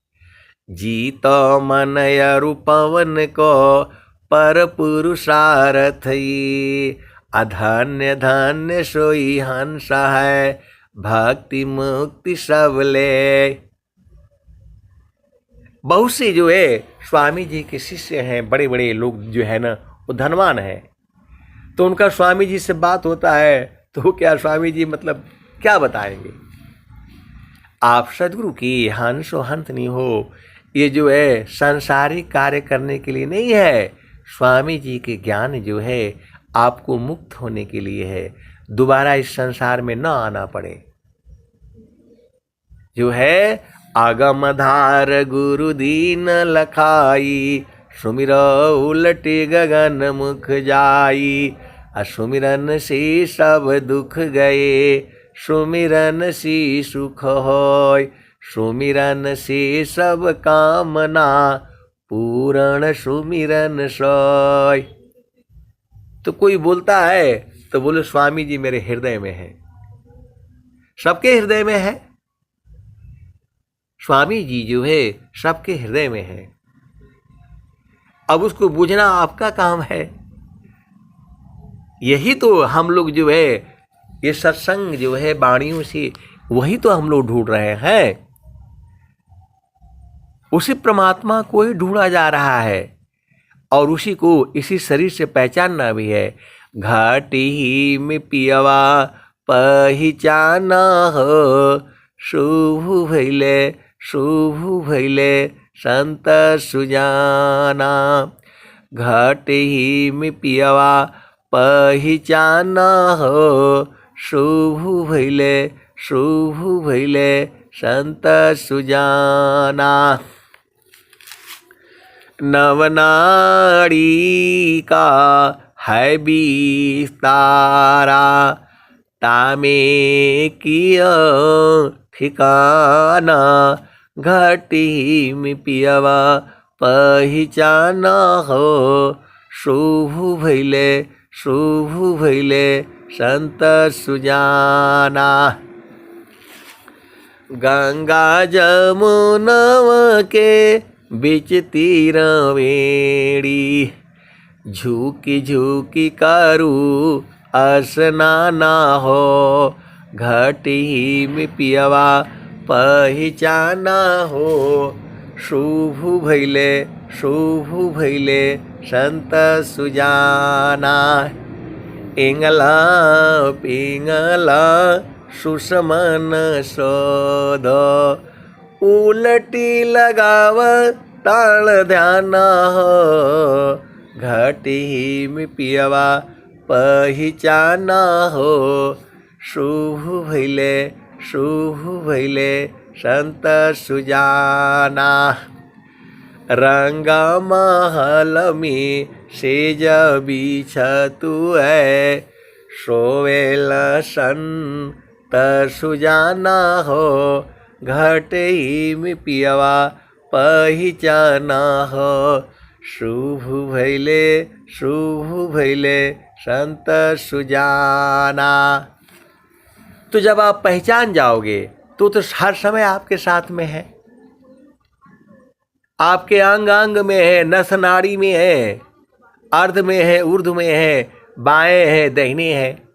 जीतो मन अरु पवन को पर पुरुषार्थ, ये अधन्य धन्य सोई हंस है, भक्ति मुक्ति सब ले। बहुत से जो है स्वामी जी के शिष्य हैं, बड़े बड़े लोग जो है ना वो धनवान हैं, तो उनका स्वामी जी से बात होता है तो क्या स्वामी जी मतलब क्या बताएंगे। आप सदगुरु की हंसो हंसनी हो, ये जो है सांसारिक कार्य करने के लिए नहीं है। स्वामी जी के ज्ञान जो है आपको मुक्त होने के लिए है, दोबारा इस संसार में न आना पड़े। जो है आगम धार गुरु दीन लखाई, सुमिर उलटे गगन मुख जाई। सुमिरन से सब दुख गए, सुमिरन से सुख होय। सुमिरन से सब कामना, पूर्ण सुमिरन सोय। तो कोई बोलता है तो बोले स्वामी जी मेरे हृदय में है। सबके हृदय में है, स्वामी जी जो है सबके हृदय में है। अब उसको बूझना आपका काम है। यही तो हम लोग जो है ये सत्संग जो है वाणियों से वही तो हम लोग ढूंढ रहे हैं। उसी परमात्मा को ही ढूंढा जा रहा है और उसी को इसी शरीर से पहचानना भी है। घाटी में पियवा पहचाना हो, शुभ भैले शुभ भैले संत सुजाना। घाटी में पियवा पहचाना हो, शुभ भैले संत सुजाना। नवनाड़ी का है विस्तारा, तामे किया ठिकाना। घाटी में पियवा पहचाना हो, शुभ भैले संत सुजाना। गंगा जमुनव के बीच तीरवेणी, झुकी झुकी करू स्नाना हो। घाटी में पियवा पहचाना हो, शुभ भैले संत सुजाना। इंगला पिंगला सुषमन शोध, उलटी लगाव ताल ध्याना हो। घाटी में पियवा पहचाना हो, शुभ भैले संत सुजाना। रंगा महल में सेज बिछतु है, सोवेल संत सुजाना हो। घाटी में पियवा पहचाना हो, शुभ भैले संत सुजाना। तो जब आप पहचान जाओगे तो हर समय आपके साथ में है, आपके अंग अंग में है, नस नाड़ी में है, अर्ध में है, ऊर्ध्व में है, बाएं है, दाहिने है।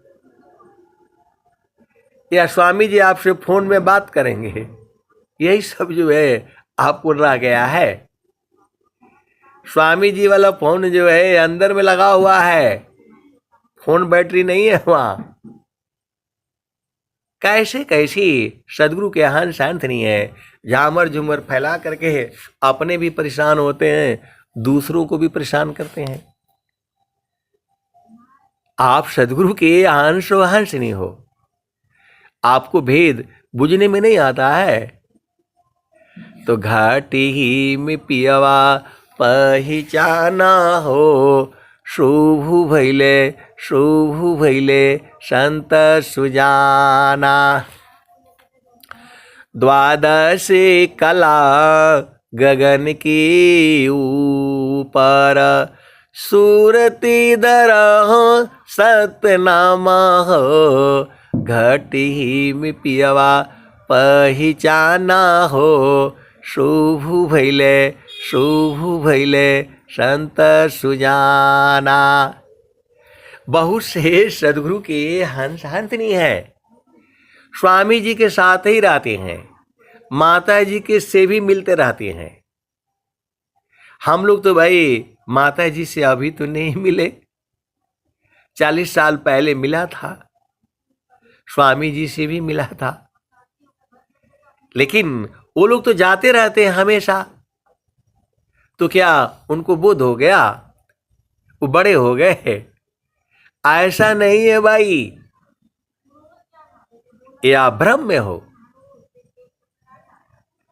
या स्वामी जी आपसे फोन में बात करेंगे, यही सब जो है आपको रह गया है। स्वामी जी वाला फोन जो है अंदर में लगा हुआ है, फोन बैटरी नहीं है वहां। कैसे कैसी सदगुरु के हंस शांत नहीं है, झामर झूमर फैला करके अपने भी परेशान होते हैं, दूसरों को भी परेशान करते हैं। आप सदगुरु के हंस हंस नहीं हो, आपको भेद बुझने में नहीं आता है। तो घाटी में पियवा पहचाना हो, शुभ भैले संत सुजाना। द्वादश कला गगन के ऊपर, सूरती दरहो सतनामा हो। घाटी में पियवा पहचाना हो, शुभ भैले संत सुजाना। बहुत से सदगुरु के हंस हंसनी है, स्वामी जी के साथ ही रहते हैं, माता जी के से भी मिलते रहते हैं। हम लोग तो भाई माता जी से अभी तो नहीं मिले, 40 साल पहले मिला था, स्वामी जी से भी मिला था, लेकिन वो लोग तो जाते रहते हैं हमेशा। तो क्या उनको बोध हो गया, वो बड़े हो गए? ऐसा नहीं है भाई, ये आप भ्रम में हो।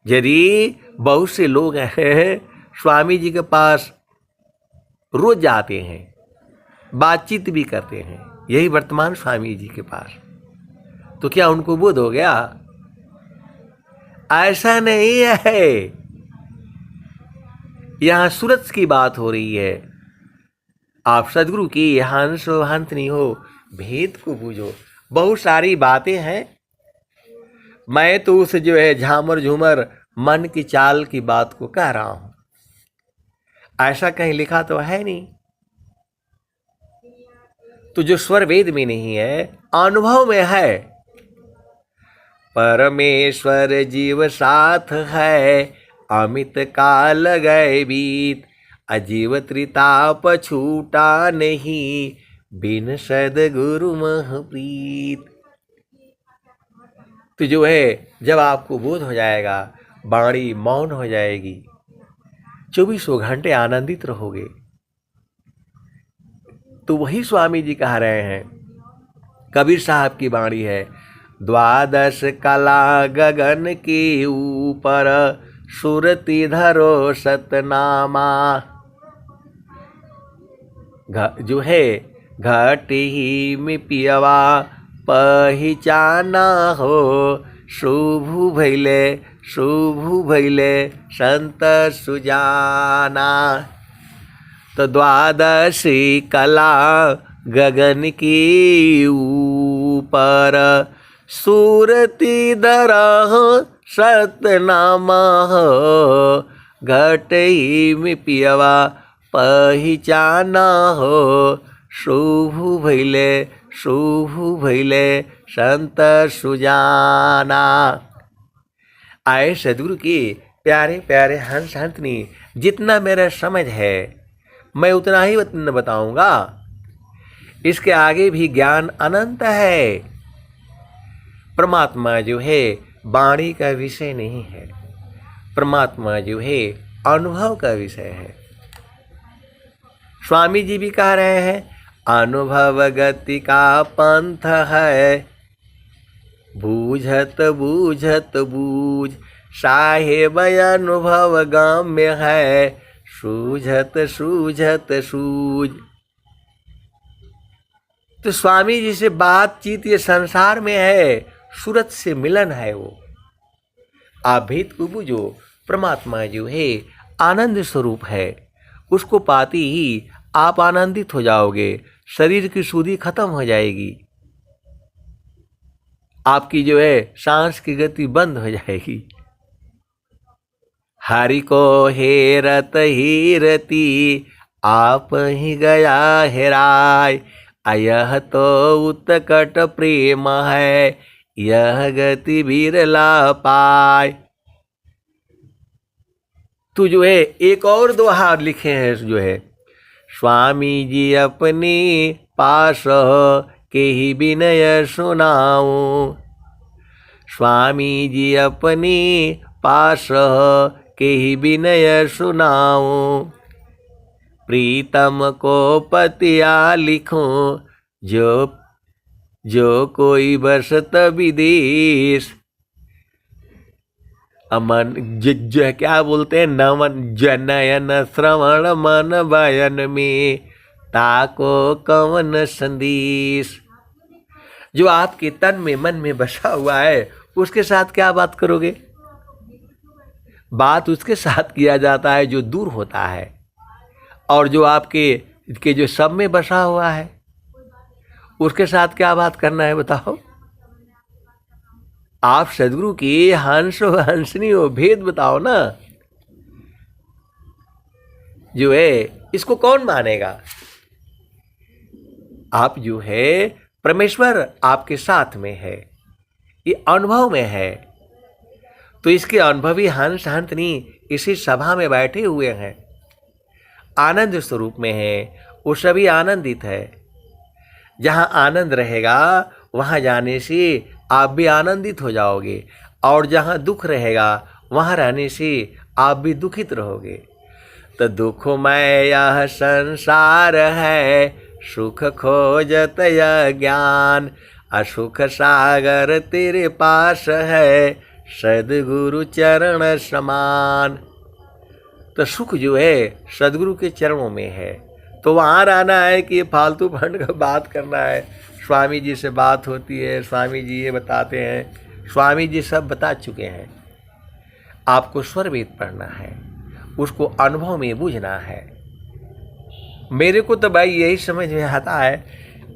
यदि बहुत से लोग हैं स्वामी जी के पास रोज जाते हैं, बातचीत भी करते हैं, यही वर्तमान स्वामी जी के पास, तो क्या उनको बोध हो गया? ऐसा नहीं है। यहां सूरज की बात हो रही है। आप सदगुरु की हंस हो हंस नहीं हो, भेद को बूझो। बहुत सारी बातें हैं, मैं तो उस जो है झामर झूमर मन की चाल की बात को कह रहा हूं, ऐसा कहीं लिखा तो है नहीं। तो जो स्वर वेद में नहीं है, अनुभव में है। परमेश्वर जीव साथ है, अमित काल गए बीत, अजीव त्रिताप छूटा नहीं, बिन सद्गुरु मह प्रीत। तो जो है जब आपको बोध हो जाएगा, वाणी मौन हो जाएगी, 24 घंटे आनंदित रहोगे। तो वही स्वामी जी कह रहे हैं, कबीर साहब की वाणी है, द्वादश कला गगन के ऊपर, सुरति धरो सतनामा। जो है घट ही में पियवा पहचाना हो, शुभ भैले संत सुजाना। तो द्वादशी कला गगन की ऊपर, सूरति धरह सतनामा हो, घट ही में पियवा पहचाना हो, शुभ भैले संत सुजाना। आए सदगुरु की प्यारे प्यारे हंस हंसनी, जितना मेरा समझ है मैं उतना ही बताऊंगा। इसके आगे भी ज्ञान अनंत है। परमात्मा जो है वाणी का विषय नहीं है, परमात्मा जो है अनुभव का विषय है। स्वामी जी भी कह रहे हैं, अनुभव गति का पंथ है, बूझत बूझत बूझ, साहेब अनुभव गम्य है, सूझत सूझत सूझ। तो स्वामी जी से बातचीत ये संसार में है, सूरज से मिलन है। वो आप भेद को बूझो, परमात्मा जो है आनंद स्वरूप है, उसको पाते ही आप आनंदित हो जाओगे, शरीर की सूधी खत्म हो जाएगी, आपकी जो है सांस की गति बंद हो जाएगी। हरि को हेरत हीरती, आप ही गया हेराय, यह तो उत्कट प्रेम है, यह गति बिरला पाय। तो जो है एक और दोहा लिखे हैं, जो है स्वामी जी अपने पास के ही विनय सुनाऊं, स्वामी जी अपने पास के ही विनय सुनाऊं, प्रीतम को पतिया लिखूं, जो कोई बसत विदेश। अमन क्या बोलते हैं, नमन जनयन श्रवण मन बयन में, ताको कवन संदेश। जो आपके तन में मन में बसा हुआ है, उसके साथ क्या बात करोगे? बात उसके साथ किया जाता है जो दूर होता है, और जो आपके जो सब में बसा हुआ है, उसके साथ क्या बात करना है बताओ? आप सदगुरु की हंस हो हंसनी हो, भेद बताओ ना। जो है इसको कौन मानेगा? आप जो है परमेश्वर आपके साथ में है, ये अनुभव में है। तो इसके अनुभवी हंस हंसनी इसी सभा में बैठे हुए हैं, आनंद स्वरूप में है, वो सभी आनंदित है। जहाँ आनंद रहेगा वहाँ जाने से आप भी आनंदित हो जाओगे, और जहाँ दुख रहेगा वहाँ रहने से आप भी दुखित रहोगे। तो दुखमय यह संसार है, सुख खोजत यह ज्ञान, असुख सागर तेरे पास है, सद्गुरु चरण समान। तो सुख जो है सद्गुरु के चरणों में है। तो वहाँ रहना है कि फालतू फंड का बात करना है। स्वामी जी से बात होती है, स्वामी जी ये बताते हैं, स्वामी जी सब बता चुके हैं। आपको स्वरवेद पढ़ना है, उसको अनुभव में बूझना है। मेरे को तो भाई यही समझ में आता है।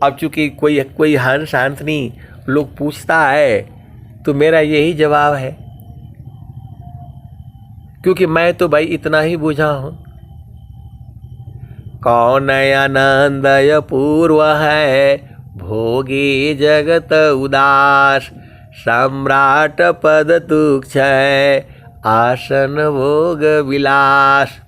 अब चूंकि कोई हंस हंसनी लोग पूछता है तो मेरा यही जवाब है, क्योंकि मैं तो भाई इतना ही बूझा हूं। कौन आनंदय पूर्व है, भोगी जगत उदास, सम्राट पद तुक्ष है, आसन भोग विलास।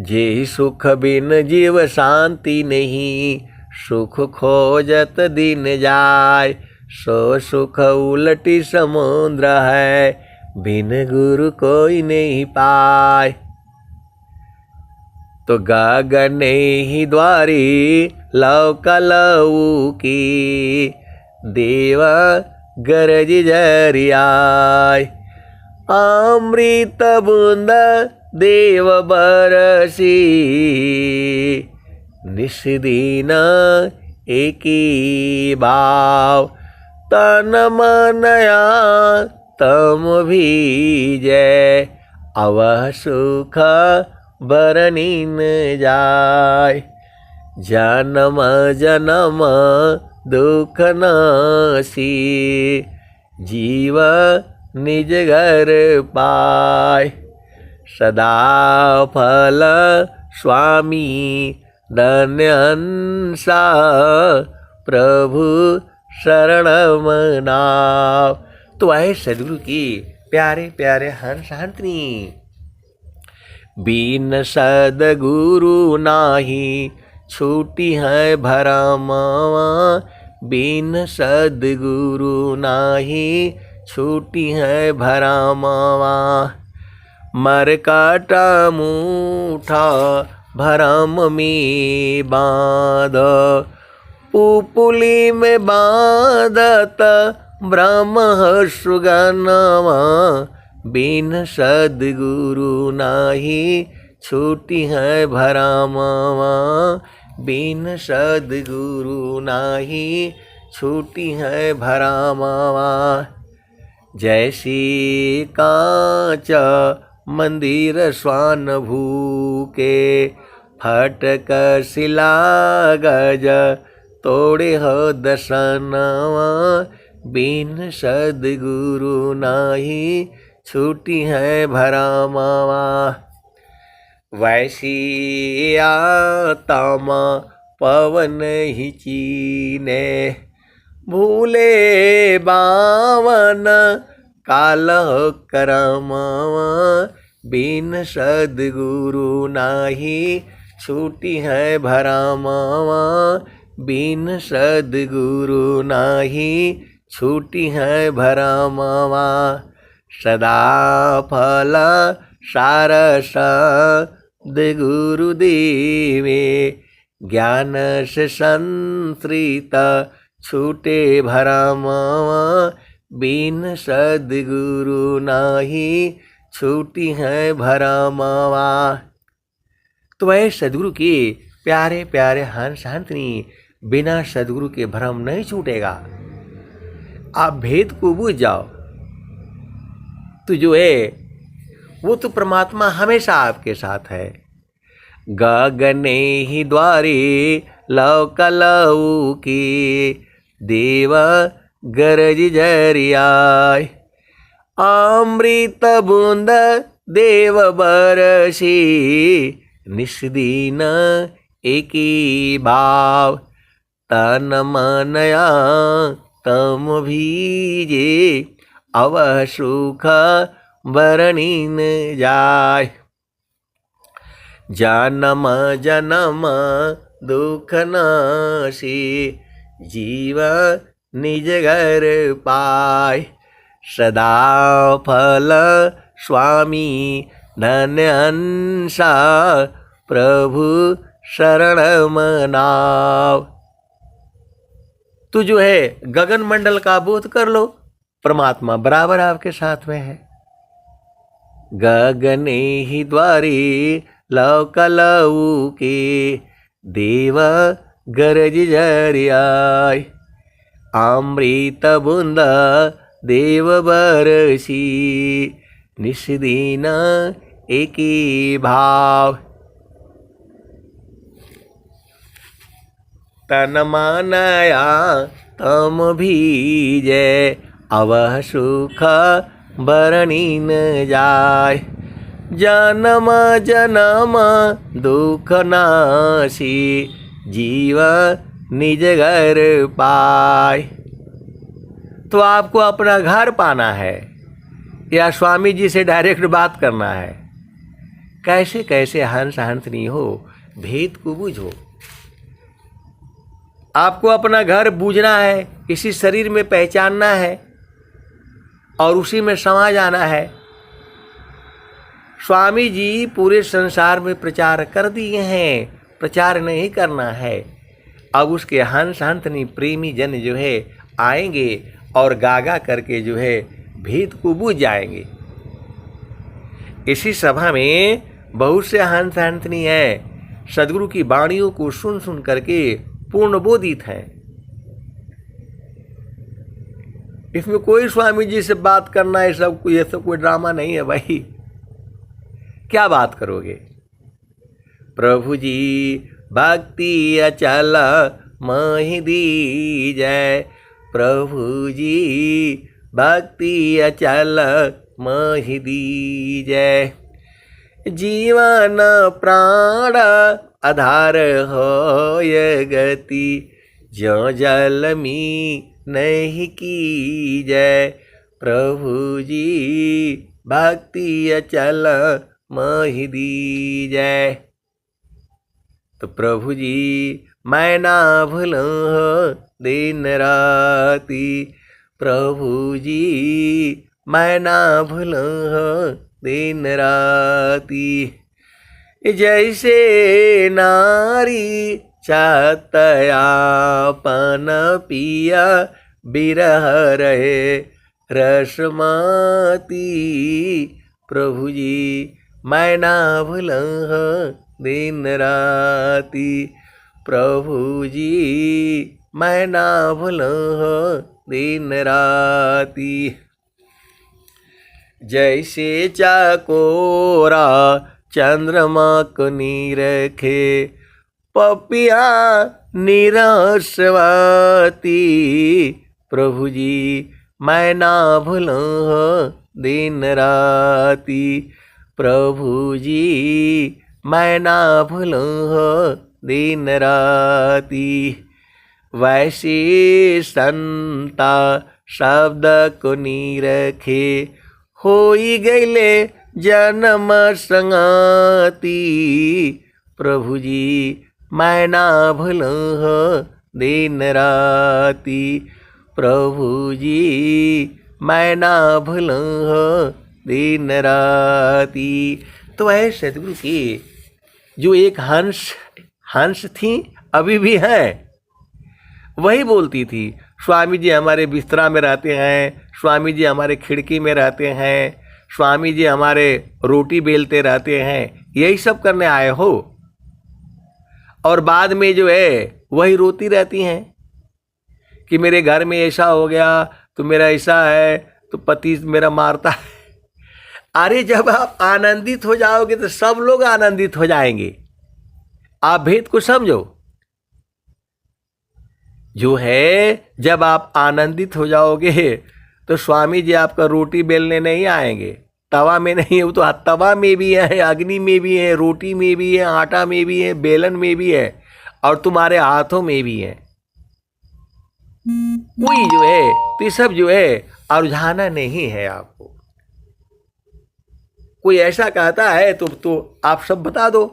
जे सुख बिन जीव शांति नहीं, सुख खोजत दिन जाय, सो सुख उलटी समुद्र है, बिन गुरु कोई नहीं पाए। तो गगने ही द्वारी लौक लऊ की, देव गरज जरियाय, अमृत बूंद देव बरसी, निस्दिन एकी भाव, तन मनया तम भीजे, अवह सुख बरनीन जाय, जन्म जन्म दुख नासी, जीव निज घर पाय, सदा फल स्वामी धन्य हंसा, प्रभु शरण मनाव। तो आए सद्गुरु की प्यारे प्यारे हंस हंसनी। बिन सद्गुरु नाही, छूटी है भरमावा, बिन सद्गुरु नाही, छूटी है भरमावा। मरकाटा मूठा भरम में बांध, पुपुली में बांधत ब्रह्म सुगनवा, बिन सद्गुरु नाही, छूटी है भरमावा, बिन सद्गुरु नाही, छूटी है भरमावा। जैसी कांच मंदिर स्वान भूके, फटक शिला गज तोड़े हो दर्शनवा, बिन सद्गुरु नाही, छूटी है भरमावा। वैसी आत्मा पवन ही चीने, भूले बावन काल करमावा, बिन सद्गुरु नाही, छूटी है भरमावा, बिन सद्गुरु नाही, छूटी है भरमावा। सदा फल सारस गुरु देवे, ज्ञान से संश्रित छूटे भरमावा, बिन सद्गुरु नाही, छूटी है भरमावा। तो वह सद्गुरु के प्यारे प्यारे हंस हंसनी, बिना सद्गुरु के भ्रम नहीं छूटेगा। आप भेद को बूझ जाओ तो जो है वो तो परमात्मा हमेशा आपके साथ है। गगने ही द्वारे लौक लऊ की, देव गरज जरियाय, अमृत बूंद देव बरसी, निस्दिन एकी भाव, तन मनया तम भीजे, अवह सुख बरनीन जाय, जन्म जन्म दुख नाशी, जीव निज घर पाय। सदा फल स्वामी धन्य हंसा, प्रभु शरण मनाव। तू जो है गगन मंडल का बोध कर लो, परमात्मा बराबर आपके साथ में है। गगने ही द्वारे लौक लऊ के, देव गरज झरियाय। अमृत बूंद देव बरसी, निस्दीन एकी भाव। तन मानया तम भीजे, अवह सुख बरनी न जाय। जन्म जन्म दुख नाशी, जीव निज घर पाय। तो आपको अपना घर पाना है या स्वामी जी से डायरेक्ट बात करना है। कैसे कैसे हंस हंसनी हो, भेद को बूझो। आपको अपना घर बूझना है, इसी शरीर में पहचानना है और उसी में समा जाना है। स्वामी जी पूरे संसार में प्रचार कर दिए हैं, प्रचार नहीं करना है। अब उसके हंस हंसनी प्रेमी जन जो है आएंगे और गागा करके जो है भेद को बूझ जाएंगे। इसी सभा में बहुत से हंस हंसनी हैं, सदगुरु की वाणियों को सुन सुन करके पूर्ण बोधित हैं। इसमें कोई स्वामी जी से बात करना ये सब कोई ड्रामा नहीं है भाई। क्या बात करोगे? प्रभु जी भक्ति अचल महि दीजय, प्रभु जी भक्ति अचल महि दीजय। जीवन प्राण आधार होय गति, ज्यों जल में नहीं कीजय, प्रभु जी भक्ति अचल महि दीजय। तो प्रभु जी मैं ना भूलूं दिन राति, प्रभु जी मैं ना भूलूं दिन राति। जैसे नारी चाहतयापन पिया, बिरह रहे रसमाती, प्रभु जी मैं ना भूलूं दिन राति, प्रभु जी मैं ना भूलूं दिन राति। जैसे चकोरा चंद्रमा को निरखे, पपिया निरस्वाती, प्रभु जी मैं ना भूलूं दिन राति, प्रभु जी मैं ना भूलूं दिन राति। वैसे संता शब्द को निरखे, होई गईले जन्म संगाती, प्रभु जी मैं ना भूलूं दिन राति, प्रभु जी मैं ना भूलूं दिन राति। तो है सदगुरु की जो एक हंस थी, अभी भी हैं, वही बोलती थी। स्वामी जी हमारे बिस्तरा में रहते हैं, स्वामी जी हमारे खिड़की में रहते हैं, स्वामी जी हमारे रोटी बेलते रहते हैं, यही सब करने आए हो। और बाद में जो है वही रोती रहती हैं कि मेरे घर में ऐसा हो गया, तो मेरा ऐसा है, तो पति मेरा मारता है। अरे जब आप आनंदित हो जाओगे तो सब लोग आनंदित हो जाएंगे। आप भेद को समझो। जो है जब आप आनंदित हो जाओगे तो स्वामी जी आपका रोटी बेलने नहीं आएंगे, तवा में नहीं है, वो तो तवा में भी है, अग्नि में भी है, रोटी में भी है, आटा में भी है, बेलन में भी है, और तुम्हारे हाथों में भी है। कोई जो है तो सब जो है रुझाना नहीं है आपको। कोई ऐसा कहता है तो आप सब बता दो।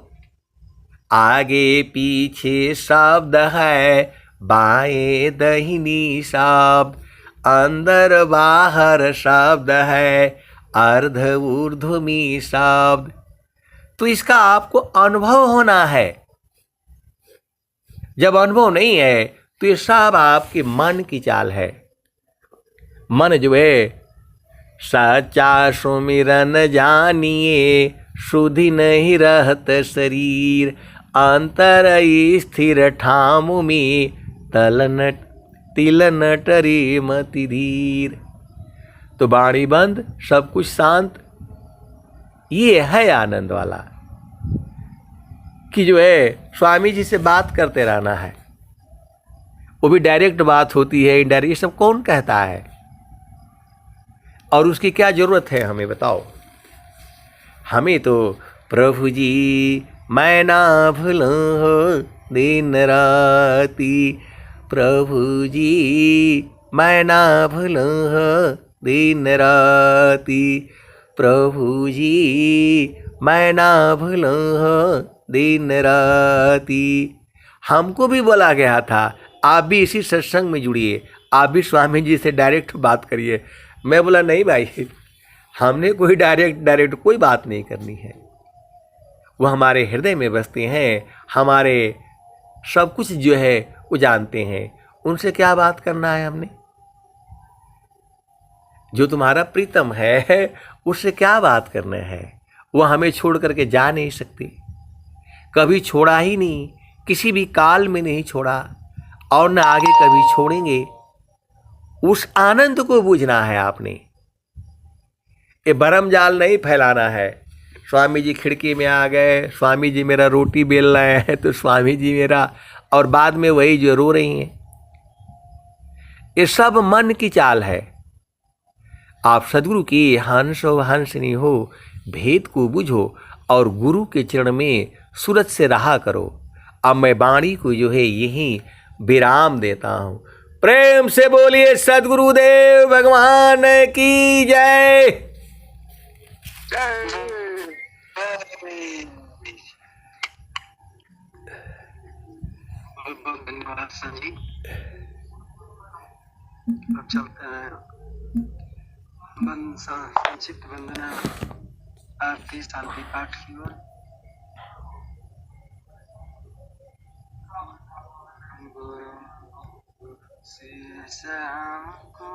आगे पीछे शब्द है, बाएं दाहिनी शब्द, अंदर बाहर शब्द है, अर्ध ऊर्ध्वमी शब्द। तो इसका आपको अनुभव होना है। जब अनुभव नहीं है तो ये सब आपके मन की चाल है। मन जो है, सच्चा सुमिरन जानिए, सुधि नहीं रहत शरीर, अंतर स्थिर ठाम में, तिल न टरे मति धीर। तो बाणी बंद, सब कुछ शांत, ये है आनंद वाला कि जो है स्वामी जी से बात करते रहना है। वो भी डायरेक्ट बात होती है, इनडायरेक्ट, ये सब कौन कहता है? और उसकी क्या जरूरत है हमें बताओ। हमें तो प्रभु जी मैं ना भूलूं हो दिन राती, प्रभु जी मैं ना भूलूं हो दिन राती, प्रभु जी मैं ना भूलूं हो दिन राती। हमको भी बोला गया था आप भी इसी सत्संग में जुड़िए, आप भी स्वामी जी से डायरेक्ट बात करिए। मैं बोला नहीं भाई, हमने कोई डायरेक्ट कोई बात नहीं करनी है। वो हमारे हृदय में बसते हैं, हमारे सब कुछ जो है वो जानते हैं, उनसे क्या बात करना है हमने? जो तुम्हारा प्रीतम है उससे क्या बात करना है? वो हमें छोड़ करके जा नहीं सकती, कभी छोड़ा ही नहीं, किसी भी काल में नहीं छोड़ा और न आगे कभी छोड़ेंगे। उस आनंद को बूझना है आपने, ये भरम जाल नहीं फैलाना है। स्वामी जी खिड़की में आ गए, स्वामी जी मेरा रोटी बेल रहे हैं तो स्वामी जी मेरा, और बाद में वही जो रो रही हैं, ये सब मन की चाल है। आप सदगुरु की हंस हो हंसनी हो, भेद को बुझो और गुरु के चरण में सूरत से रहा करो। अब मैं वाणी को जो है यहीं विराम देता हूं। प्रेम से बोलिए सदगुरुदेव भगवान की जय। बहुत बहुत धन्यवाद सर जी। अब चलते हैं संक्षिप्त वंदना आरती शांति पाठ की ओर। गुरु से शाम को